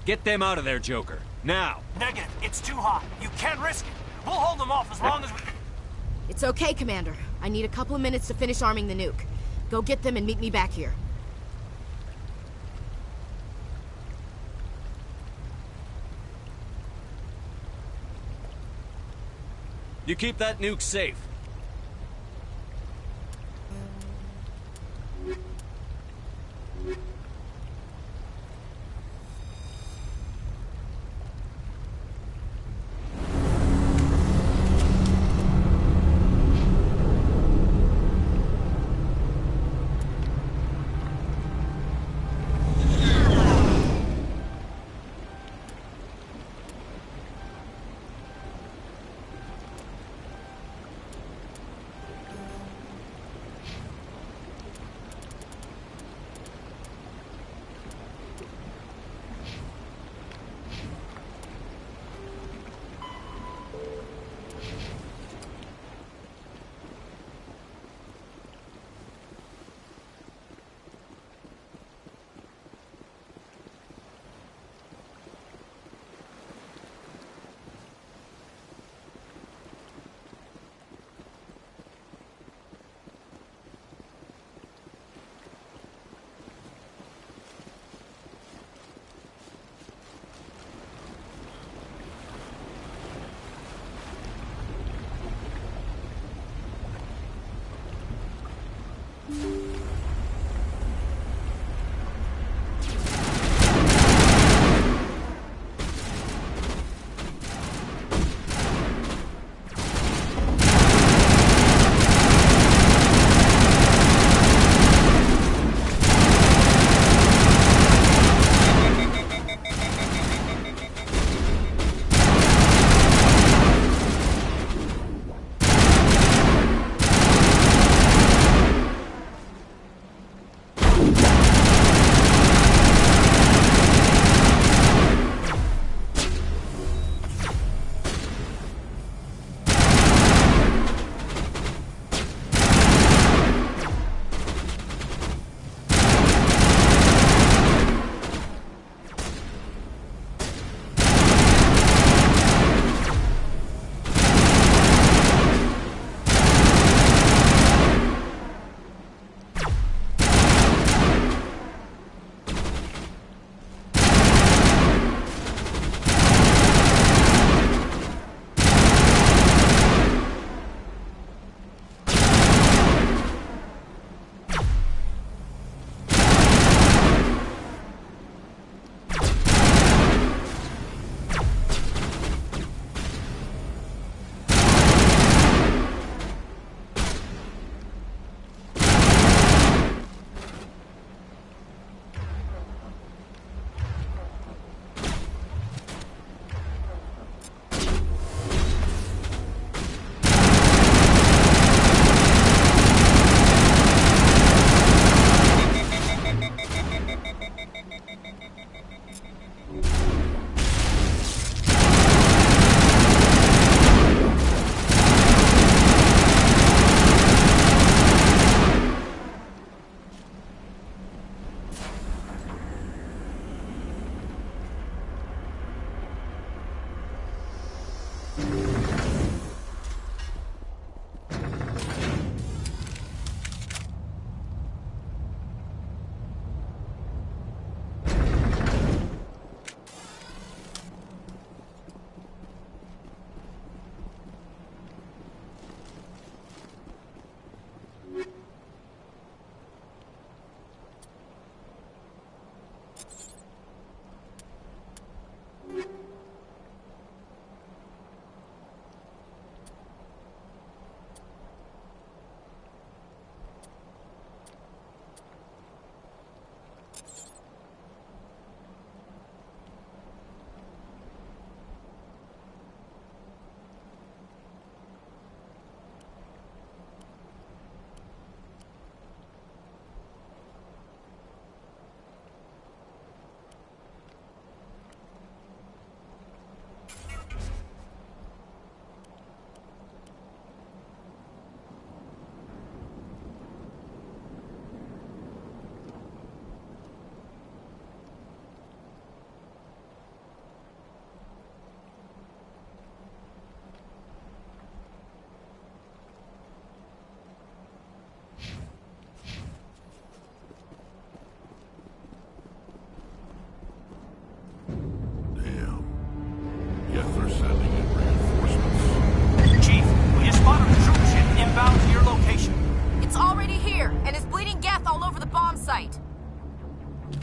Get them out of there, Joker. Now! Negative. It's too hot. You can't risk it. We'll hold them off as long as we... It's okay, Commander. I need a couple of minutes to finish arming the nuke. Go get them and meet me back here. You keep that nuke safe.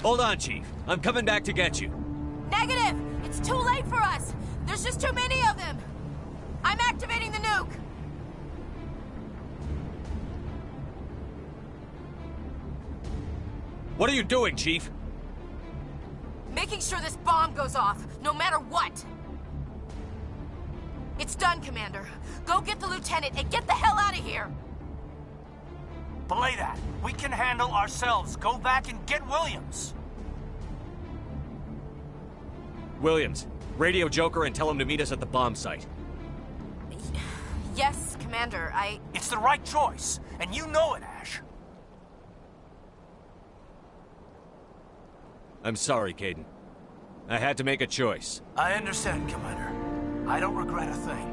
Hold on, Chief. I'm coming back to get you. Negative! It's too late for us! There's just too many of them! I'm activating the nuke! What are you doing, Chief? Making sure this bomb goes off, no matter what! It's done, Commander. Go get the lieutenant and get the hell out of here! Belay that. We can handle ourselves. Go back and get Williams. Williams, radio Joker and tell him to meet us at the bomb site. Yes, Commander, It's the right choice, and you know it, Ash. I'm sorry, Caden. I had to make a choice. I understand, Commander. I don't regret a thing.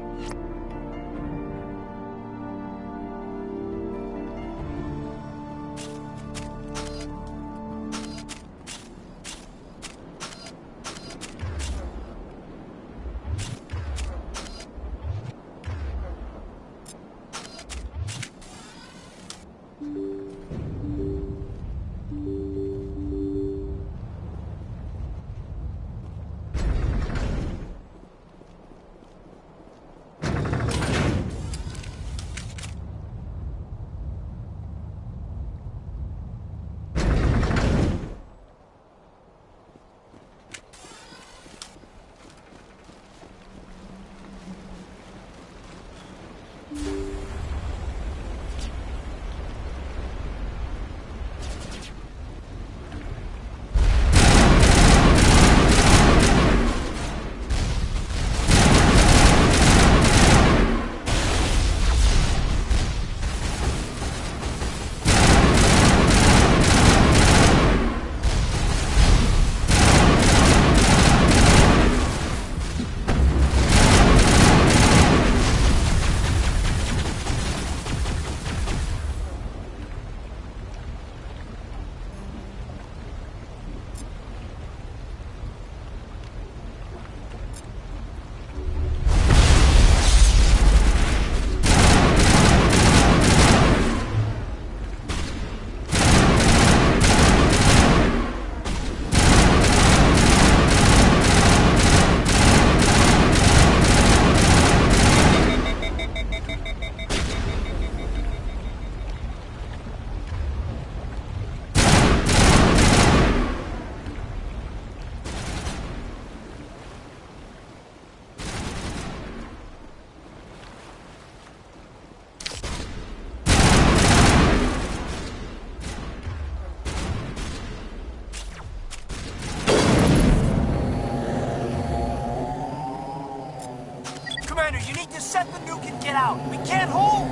You need to set the nuke and get out. We can't hold!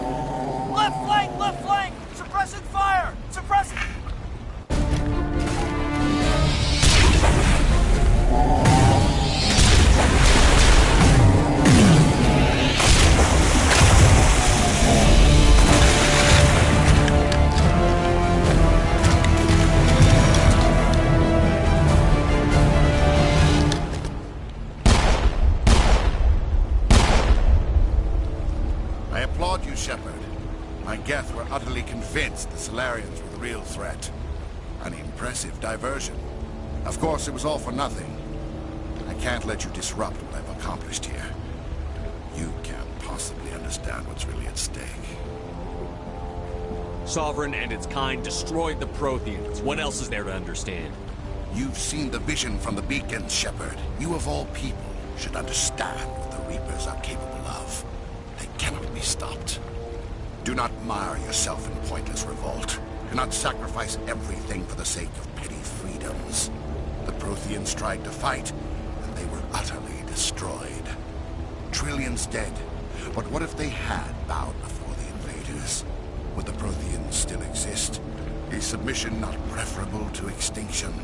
Left flank! Suppressing fire! Suppressing... I applaud you, Shepard. My Geth were utterly convinced the Solarians were the real threat. An impressive diversion. Of course, it was all for nothing. I can't let you disrupt what I've accomplished here. You can't possibly understand what's really at stake. Sovereign and its kind destroyed the Protheans. What else is there to understand? You've seen the vision from the beacons, Shepard. You of all people should understand what the Reapers are capable of. They cannot be stopped. Do not mire yourself in pointless revolt. Do not sacrifice everything for the sake of petty freedoms. The Protheans tried to fight, and they were utterly destroyed. Trillions dead. But what if they had bowed before the invaders? Would the Protheans still exist? Is submission not preferable to extinction?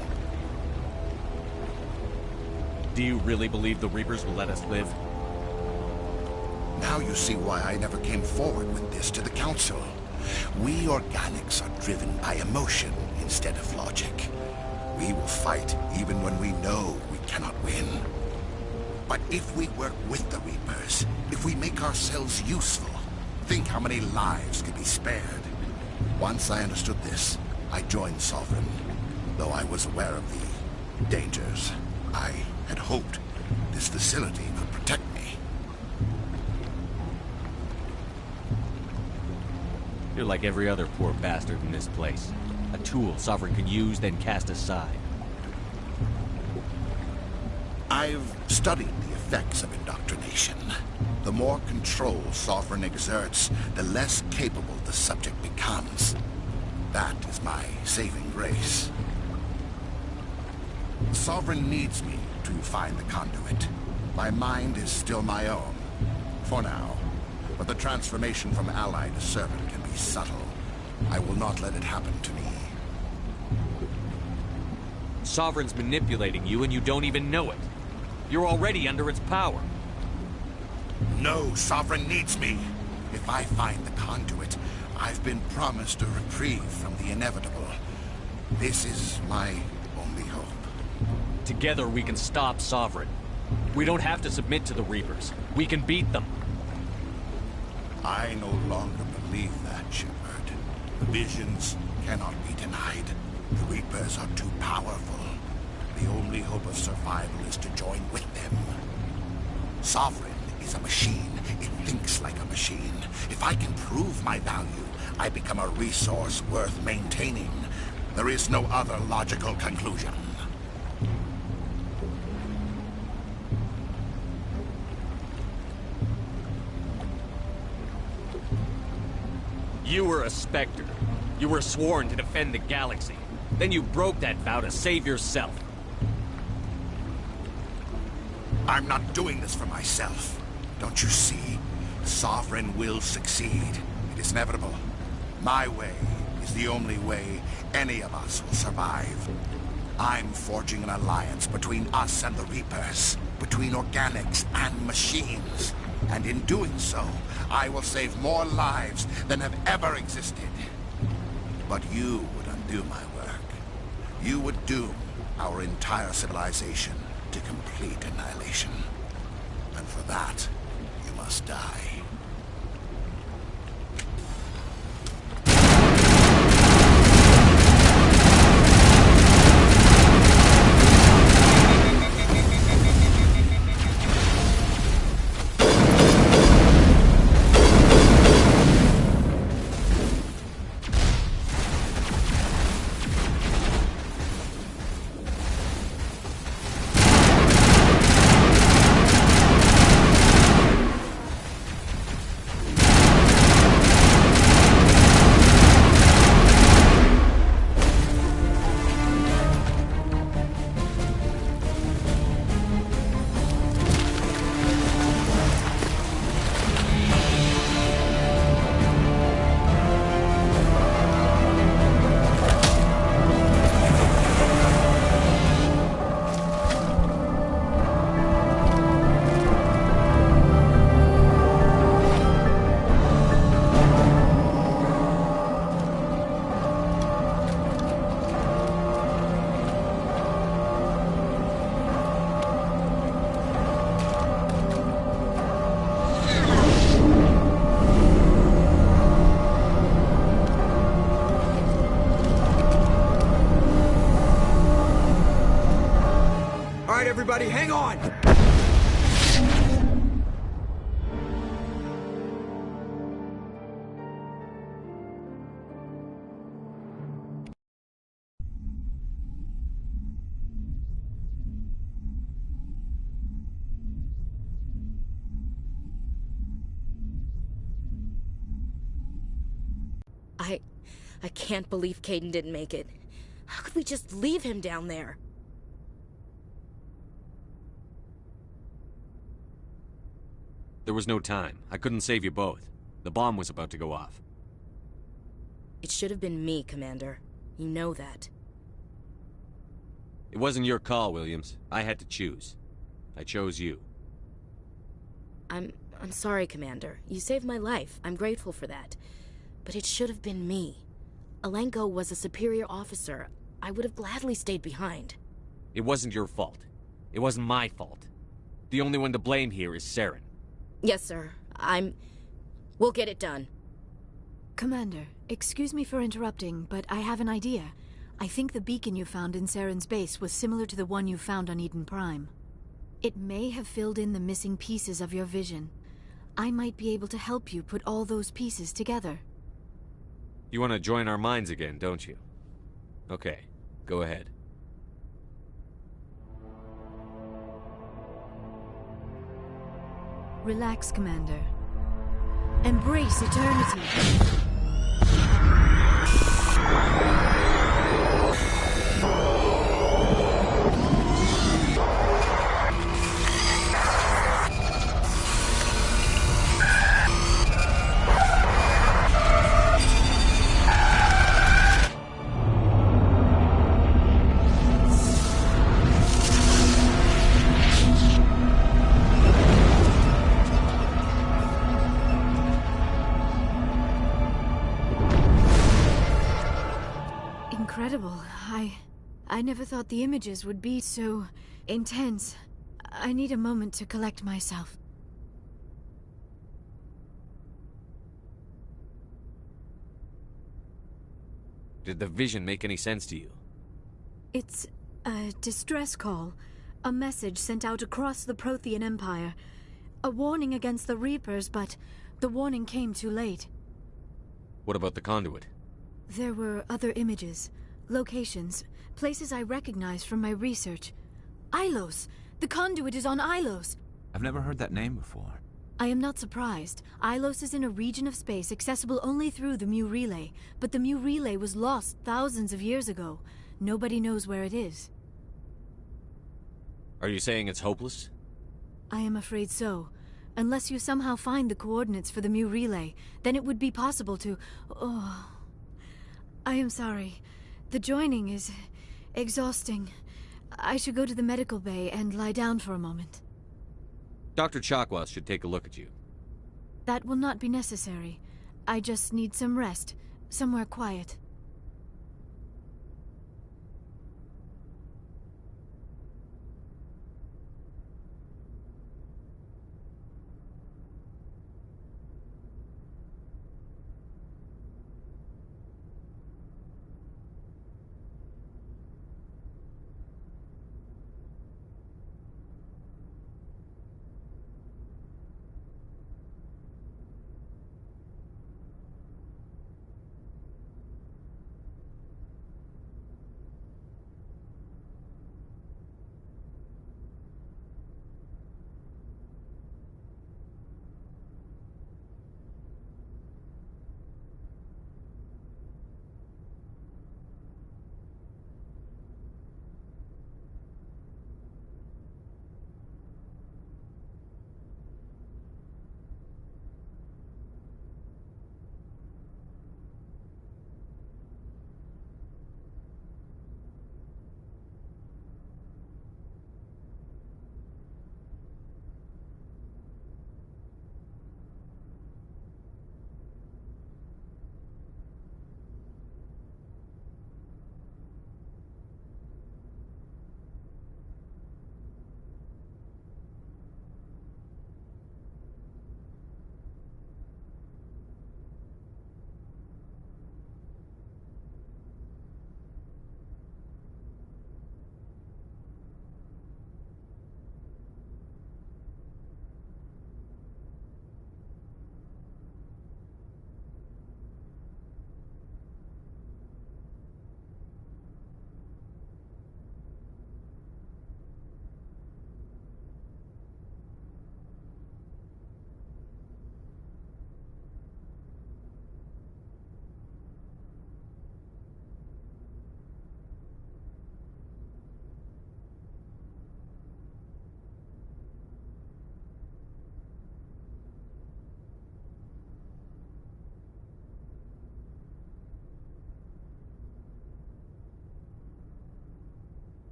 Do you really believe the Reapers will let us live? Now you see why I never came forward with this to the Council. We organics are driven by emotion instead of logic. We will fight even when we know we cannot win. But if we work with the Reapers, if we make ourselves useful, think how many lives could be spared. Once I understood this, I joined Sovereign. Though I was aware of the dangers, I had hoped this facility could protect me. You're like every other poor bastard in this place. A tool Sovereign can use, then cast aside. I've studied the effects of indoctrination. The more control Sovereign exerts, the less capable the subject becomes. That is my saving grace. Sovereign needs me to find the conduit. My mind is still my own, for now. But the transformation from ally to servant can be subtle. I will not let it happen to me. Sovereign's manipulating you and you don't even know it. You're already under its power. No, Sovereign needs me. If I find the conduit, I've been promised a reprieve from the inevitable. This is my only hope. Together we can stop Sovereign. We don't have to submit to the Reapers. We can beat them. I no longer believe that, Shepard. The visions cannot be denied. The Reapers are too powerful. The only hope of survival is to join with them. Sovereign is a machine. It thinks like a machine. If I can prove my value, I become a resource worth maintaining. There is no other logical conclusion. You were a Spectre. You were sworn to defend the galaxy. Then you broke that vow to save yourself. I'm not doing this for myself. Don't you see? Sovereign will succeed. It is inevitable. My way is the only way any of us will survive. I'm forging an alliance between us and the Reapers, between organics and machines. And in doing so, I will save more lives than have ever existed. But you would undo my work. You would doom our entire civilization to complete annihilation. And for that, you must die. Everybody, hang on! I can't believe Caden didn't make it. How could we just leave him down there? There was no time. I couldn't save you both. The bomb was about to go off. It should have been me, Commander. You know that. It wasn't your call, Williams. I had to choose. I chose you. I'm sorry, Commander. You saved my life. I'm grateful for that. But it should have been me. Alenko was a superior officer. I would have gladly stayed behind. It wasn't your fault. It wasn't my fault. The only one to blame here is Saren. Yes, sir. We'll get it done. Commander, excuse me for interrupting, but I have an idea. I think the beacon you found in Saren's base was similar to the one you found on Eden Prime. It may have filled in the missing pieces of your vision. I might be able to help you put all those pieces together. You want to join our minds again, don't you? Okay, go ahead. Relax, Commander. Embrace eternity. Incredible. I never thought the images would be so intense. I need a moment to collect myself. Did the vision make any sense to you? It's a distress call. A message sent out across the Prothean Empire. A warning against the Reapers, but the warning came too late. What about the conduit? There were other images, locations, places I recognized from my research. Ilos! The conduit is on Ilos! I've never heard that name before. I am not surprised. Ilos is in a region of space accessible only through the Mu Relay, but the Mu Relay was lost thousands of years ago. Nobody knows where it is. Are you saying it's hopeless? I am afraid so. Unless you somehow find the coordinates for the Mu Relay, then it would be possible to... Oh... I am sorry. The joining is exhausting. I should go to the medical bay and lie down for a moment. Dr. Chakwas should take a look at you. That will not be necessary. I just need some rest, somewhere quiet.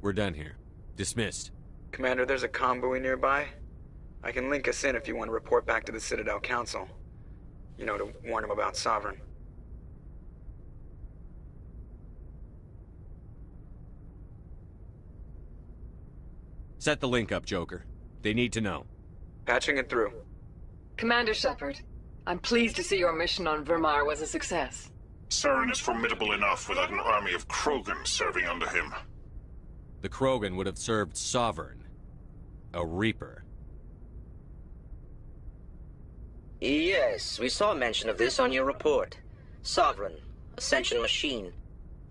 We're done here. Dismissed. Commander, there's a convoy nearby. I can link us in if you want to report back to the Citadel Council. You know, to warn them about Sovereign. Set the link up, Joker. They need to know. Patching it through. Commander Shepard, I'm pleased to see your mission on Vermar was a success. Saren is formidable enough without an army of Krogan serving under him. The Krogan would have served Sovereign. A Reaper. Yes, we saw mention of this on your report. Sovereign, Ascension machine,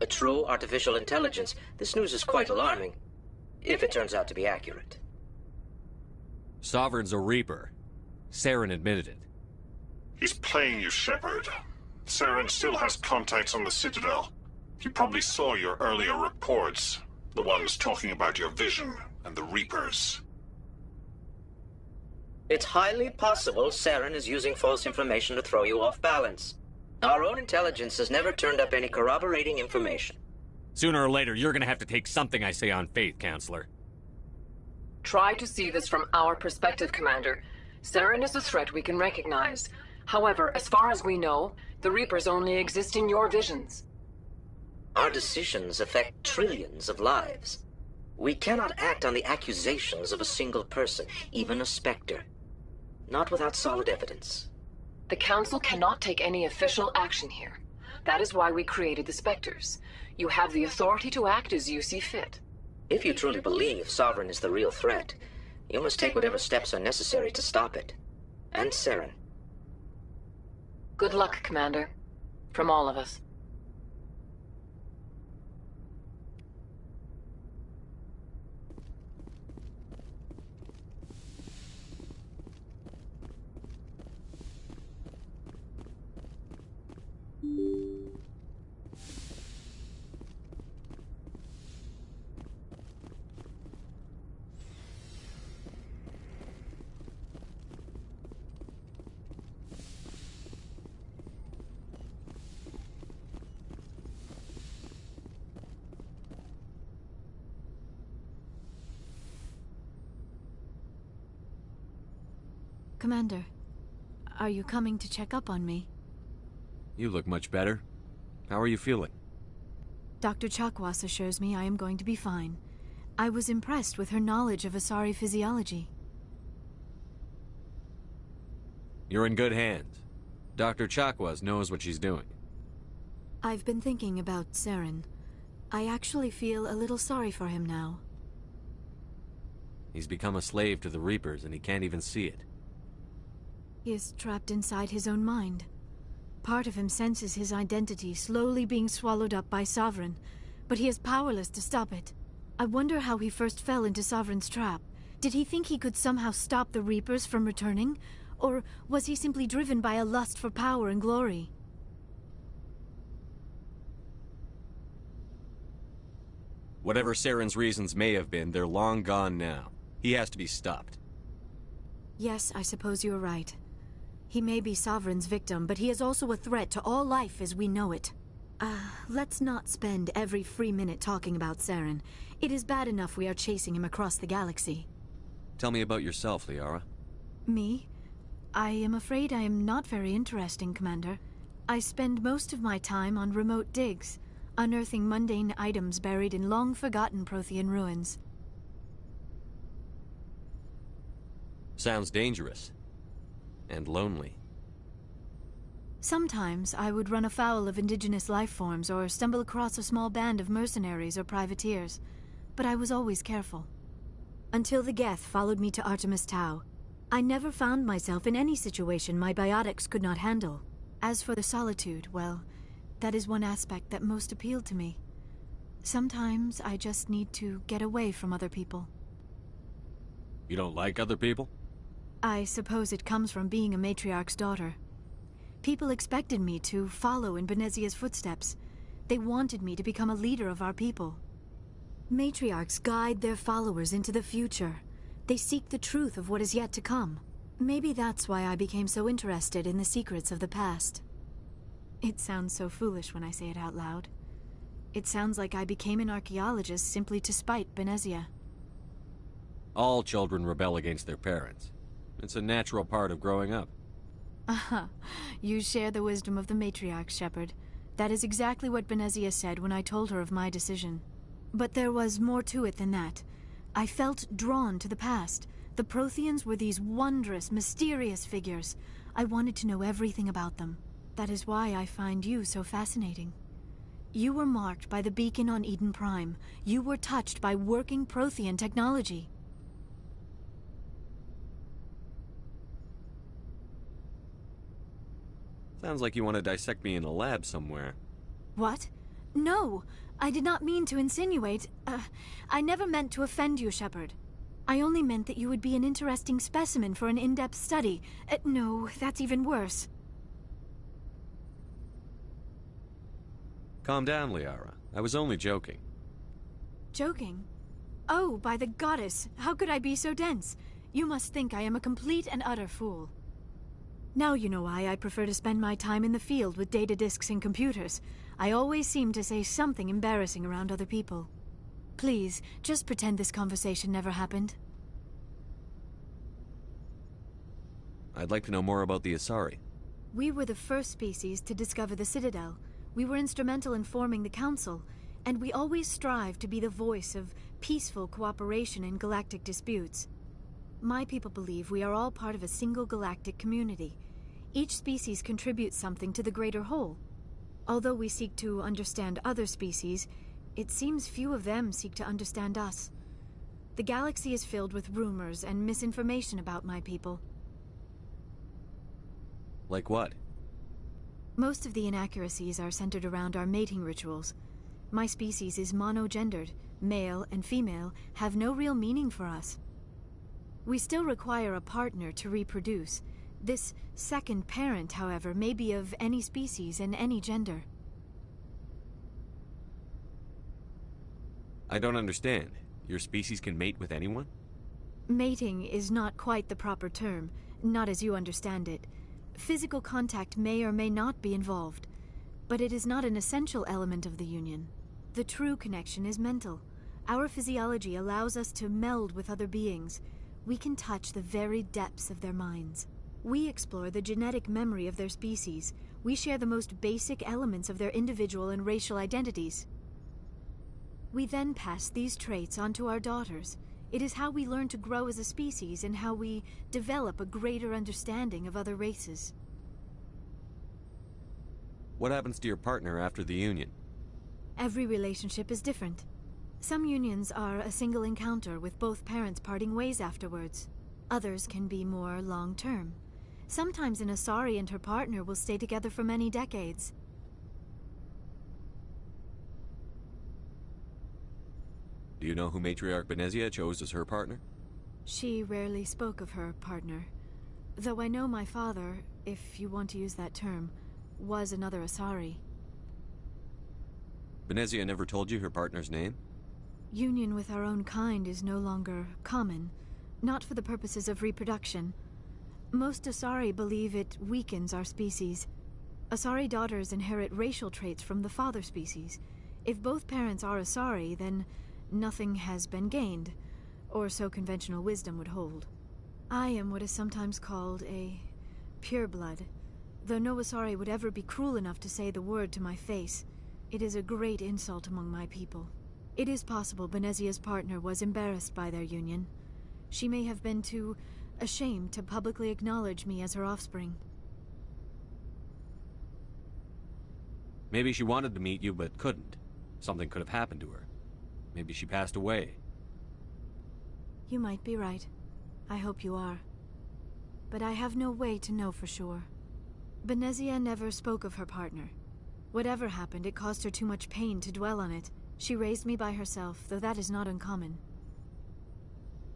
a true artificial intelligence. This news is quite alarming, if it turns out to be accurate. Sovereign's a Reaper. Saren admitted it. He's playing you, Shepard. Saren still has contacts on the Citadel. He probably saw your earlier reports. The ones talking about your vision and the Reapers. It's highly possible Saren is using false information to throw you off balance. Our own intelligence has never turned up any corroborating information. Sooner or later, you're gonna have to take something I say on faith, Counselor. Try to see this from our perspective, Commander. Saren is a threat we can recognize. However, as far as we know, the Reapers only exist in your visions. Our decisions affect trillions of lives. We cannot act on the accusations of a single person, even a Spectre. Not without solid evidence. The Council cannot take any official action here. That is why we created the Spectres. You have the authority to act as you see fit. If you truly believe Sovereign is the real threat, you must take whatever steps are necessary to stop it. And Saren. Good luck, Commander. From all of us. Commander, are you coming to check up on me? You look much better. How are you feeling? Dr. Chakwas assures me I am going to be fine. I was impressed with her knowledge of Asari physiology. You're in good hands. Dr. Chakwas knows what she's doing. I've been thinking about Saren. I actually feel a little sorry for him now. He's become a slave to the Reapers and he can't even see it. He is trapped inside his own mind. Part of him senses his identity slowly being swallowed up by Sovereign, but he is powerless to stop it. I wonder how he first fell into Sovereign's trap. Did he think he could somehow stop the Reapers from returning? Or was he simply driven by a lust for power and glory? Whatever Saren's reasons may have been, they're long gone now. He has to be stopped. Yes, I suppose you're right. He may be Sovereign's victim, but he is also a threat to all life as we know it. Let's not spend every free minute talking about Saren. It is bad enough we are chasing him across the galaxy. Tell me about yourself, Liara. Me? I am afraid I am not very interesting, Commander. I spend most of my time on remote digs, unearthing mundane items buried in long-forgotten Prothean ruins. Sounds dangerous. And lonely. Sometimes I would run afoul of indigenous life forms or stumble across a small band of mercenaries or privateers, but I was always careful. Until the Geth followed me to Artemis Tau, I never found myself in any situation my biotics could not handle. As for the solitude, well, that is one aspect that most appealed to me. Sometimes I just need to get away from other people. You don't like other people? I suppose it comes from being a matriarch's daughter. People expected me to follow in Benezia's footsteps. They wanted me to become a leader of our people. Matriarchs guide their followers into the future. They seek the truth of what is yet to come. Maybe that's why I became so interested in the secrets of the past. It sounds so foolish when I say it out loud. It sounds like I became an archaeologist simply to spite Benezia. All children rebel against their parents. It's a natural part of growing up. Aha. You share the wisdom of the matriarch, Shepard. That is exactly what Benezia said when I told her of my decision. But there was more to it than that. I felt drawn to the past. The Protheans were these wondrous, mysterious figures. I wanted to know everything about them. That is why I find you so fascinating. You were marked by the beacon on Eden Prime. You were touched by working Prothean technology. Sounds like you want to dissect me in a lab somewhere. What? No! I did not mean to insinuate. I never meant to offend you, Shepard. I only meant that you would be an interesting specimen for an in-depth study. No, that's even worse. Calm down, Liara. I was only joking. Joking? Oh, by the goddess, how could I be so dense? You must think I am a complete and utter fool. Now you know why I prefer to spend my time in the field with data disks and computers. I always seem to say something embarrassing around other people. Please, just pretend this conversation never happened. I'd like to know more about the Asari. We were the first species to discover the Citadel. We were instrumental in forming the Council, and we always strive to be the voice of peaceful cooperation in galactic disputes. My people believe we are all part of a single galactic community. Each species contributes something to the greater whole. Although we seek to understand other species, it seems few of them seek to understand us. The galaxy is filled with rumors and misinformation about my people. Like what? Most of the inaccuracies are centered around our mating rituals. My species is monogendered. Male and female have no real meaning for us. We still require a partner to reproduce. This second parent, however, may be of any species and any gender. I don't understand. Your species can mate with anyone? Mating is not quite the proper term, not as you understand it. Physical contact may or may not be involved, but it is not an essential element of the union. The true connection is mental. Our physiology allows us to meld with other beings. We can touch the very depths of their minds. We explore the genetic memory of their species. We share the most basic elements of their individual and racial identities. We then pass these traits on to our daughters. It is how we learn to grow as a species and how we develop a greater understanding of other races. What happens to your partner after the union? Every relationship is different. Some unions are a single encounter with both parents parting ways afterwards. Others can be more long-term. Sometimes an Asari and her partner will stay together for many decades. Do you know who Matriarch Benezia chose as her partner? She rarely spoke of her partner. Though I know my father, if you want to use that term, was another Asari. Benezia never told you her partner's name? Union with our own kind is no longer common, not for the purposes of reproduction. Most Asari believe it weakens our species. Asari daughters inherit racial traits from the father species. If both parents are Asari, then nothing has been gained, or so conventional wisdom would hold. I am what is sometimes called a pureblood, though no Asari would ever be cruel enough to say the word to my face. It is a great insult among my people. It is possible Benezia's partner was embarrassed by their union. She may have been too ashamed to publicly acknowledge me as her offspring. Maybe she wanted to meet you but couldn't. Something could have happened to her. Maybe she passed away. You might be right. I hope you are. But I have no way to know for sure. Benezia never spoke of her partner. Whatever happened, it caused her too much pain to dwell on it. She raised me by herself, though that is not uncommon.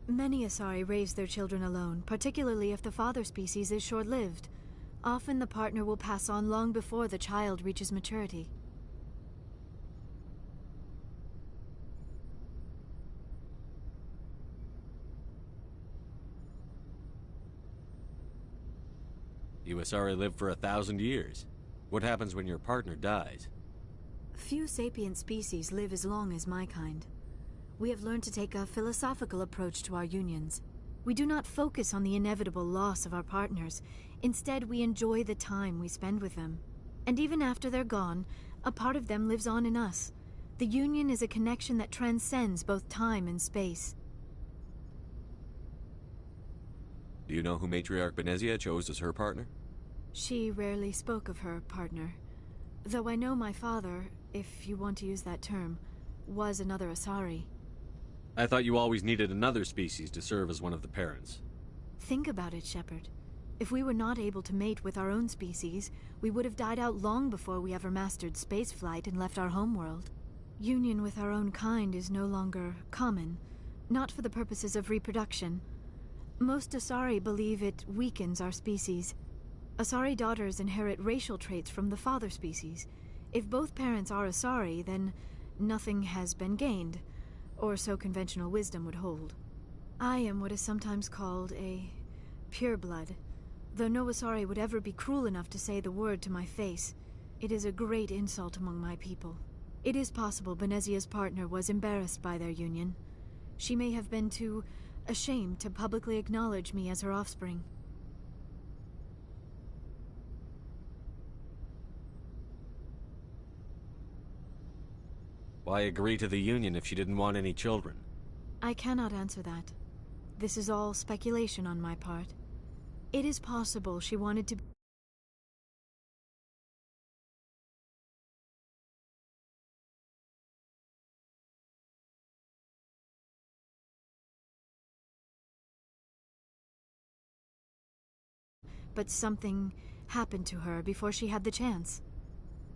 Many Asari raise their children alone, particularly if the father species is short-lived. Often the partner will pass on long before the child reaches maturity. You Asari live for 1,000 years. What happens when your partner dies? Few sapient species live as long as my kind. We have learned to take a philosophical approach to our unions. We do not focus on the inevitable loss of our partners. Instead, we enjoy the time we spend with them. And even after they're gone, a part of them lives on in us. The union is a connection that transcends both time and space. Do you know who Matriarch Benezia chose as her partner? She rarely spoke of her partner. Though I know my father, if you want to use that term, was another Asari. I thought you always needed another species to serve as one of the parents. Think about it, Shepard. If we were not able to mate with our own species, we would have died out long before we ever mastered spaceflight and left our homeworld. Union with our own kind is no longer common, not for the purposes of reproduction. Most Asari believe it weakens our species. Asari daughters inherit racial traits from the father species. If both parents are Asari, then nothing has been gained, or so conventional wisdom would hold. I am what is sometimes called a pureblood, though no Asari would ever be cruel enough to say the word to my face. It is a great insult among my people. It is possible Benezia's partner was embarrassed by their union. She may have been too ashamed to publicly acknowledge me as her offspring. Why agree to the union if she didn't want any children? I cannot answer that. This is all speculation on my part. It is possible she wanted to... But something happened to her before she had the chance.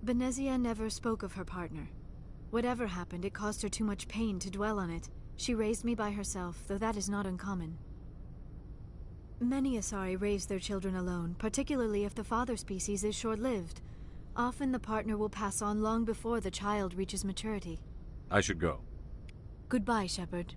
Benezia never spoke of her partner. Whatever happened, it caused her too much pain to dwell on it. She raised me by herself, though that is not uncommon. Many Asari raise their children alone, particularly if the father species is short-lived. Often the partner will pass on long before the child reaches maturity. I should go. Goodbye, Shepard.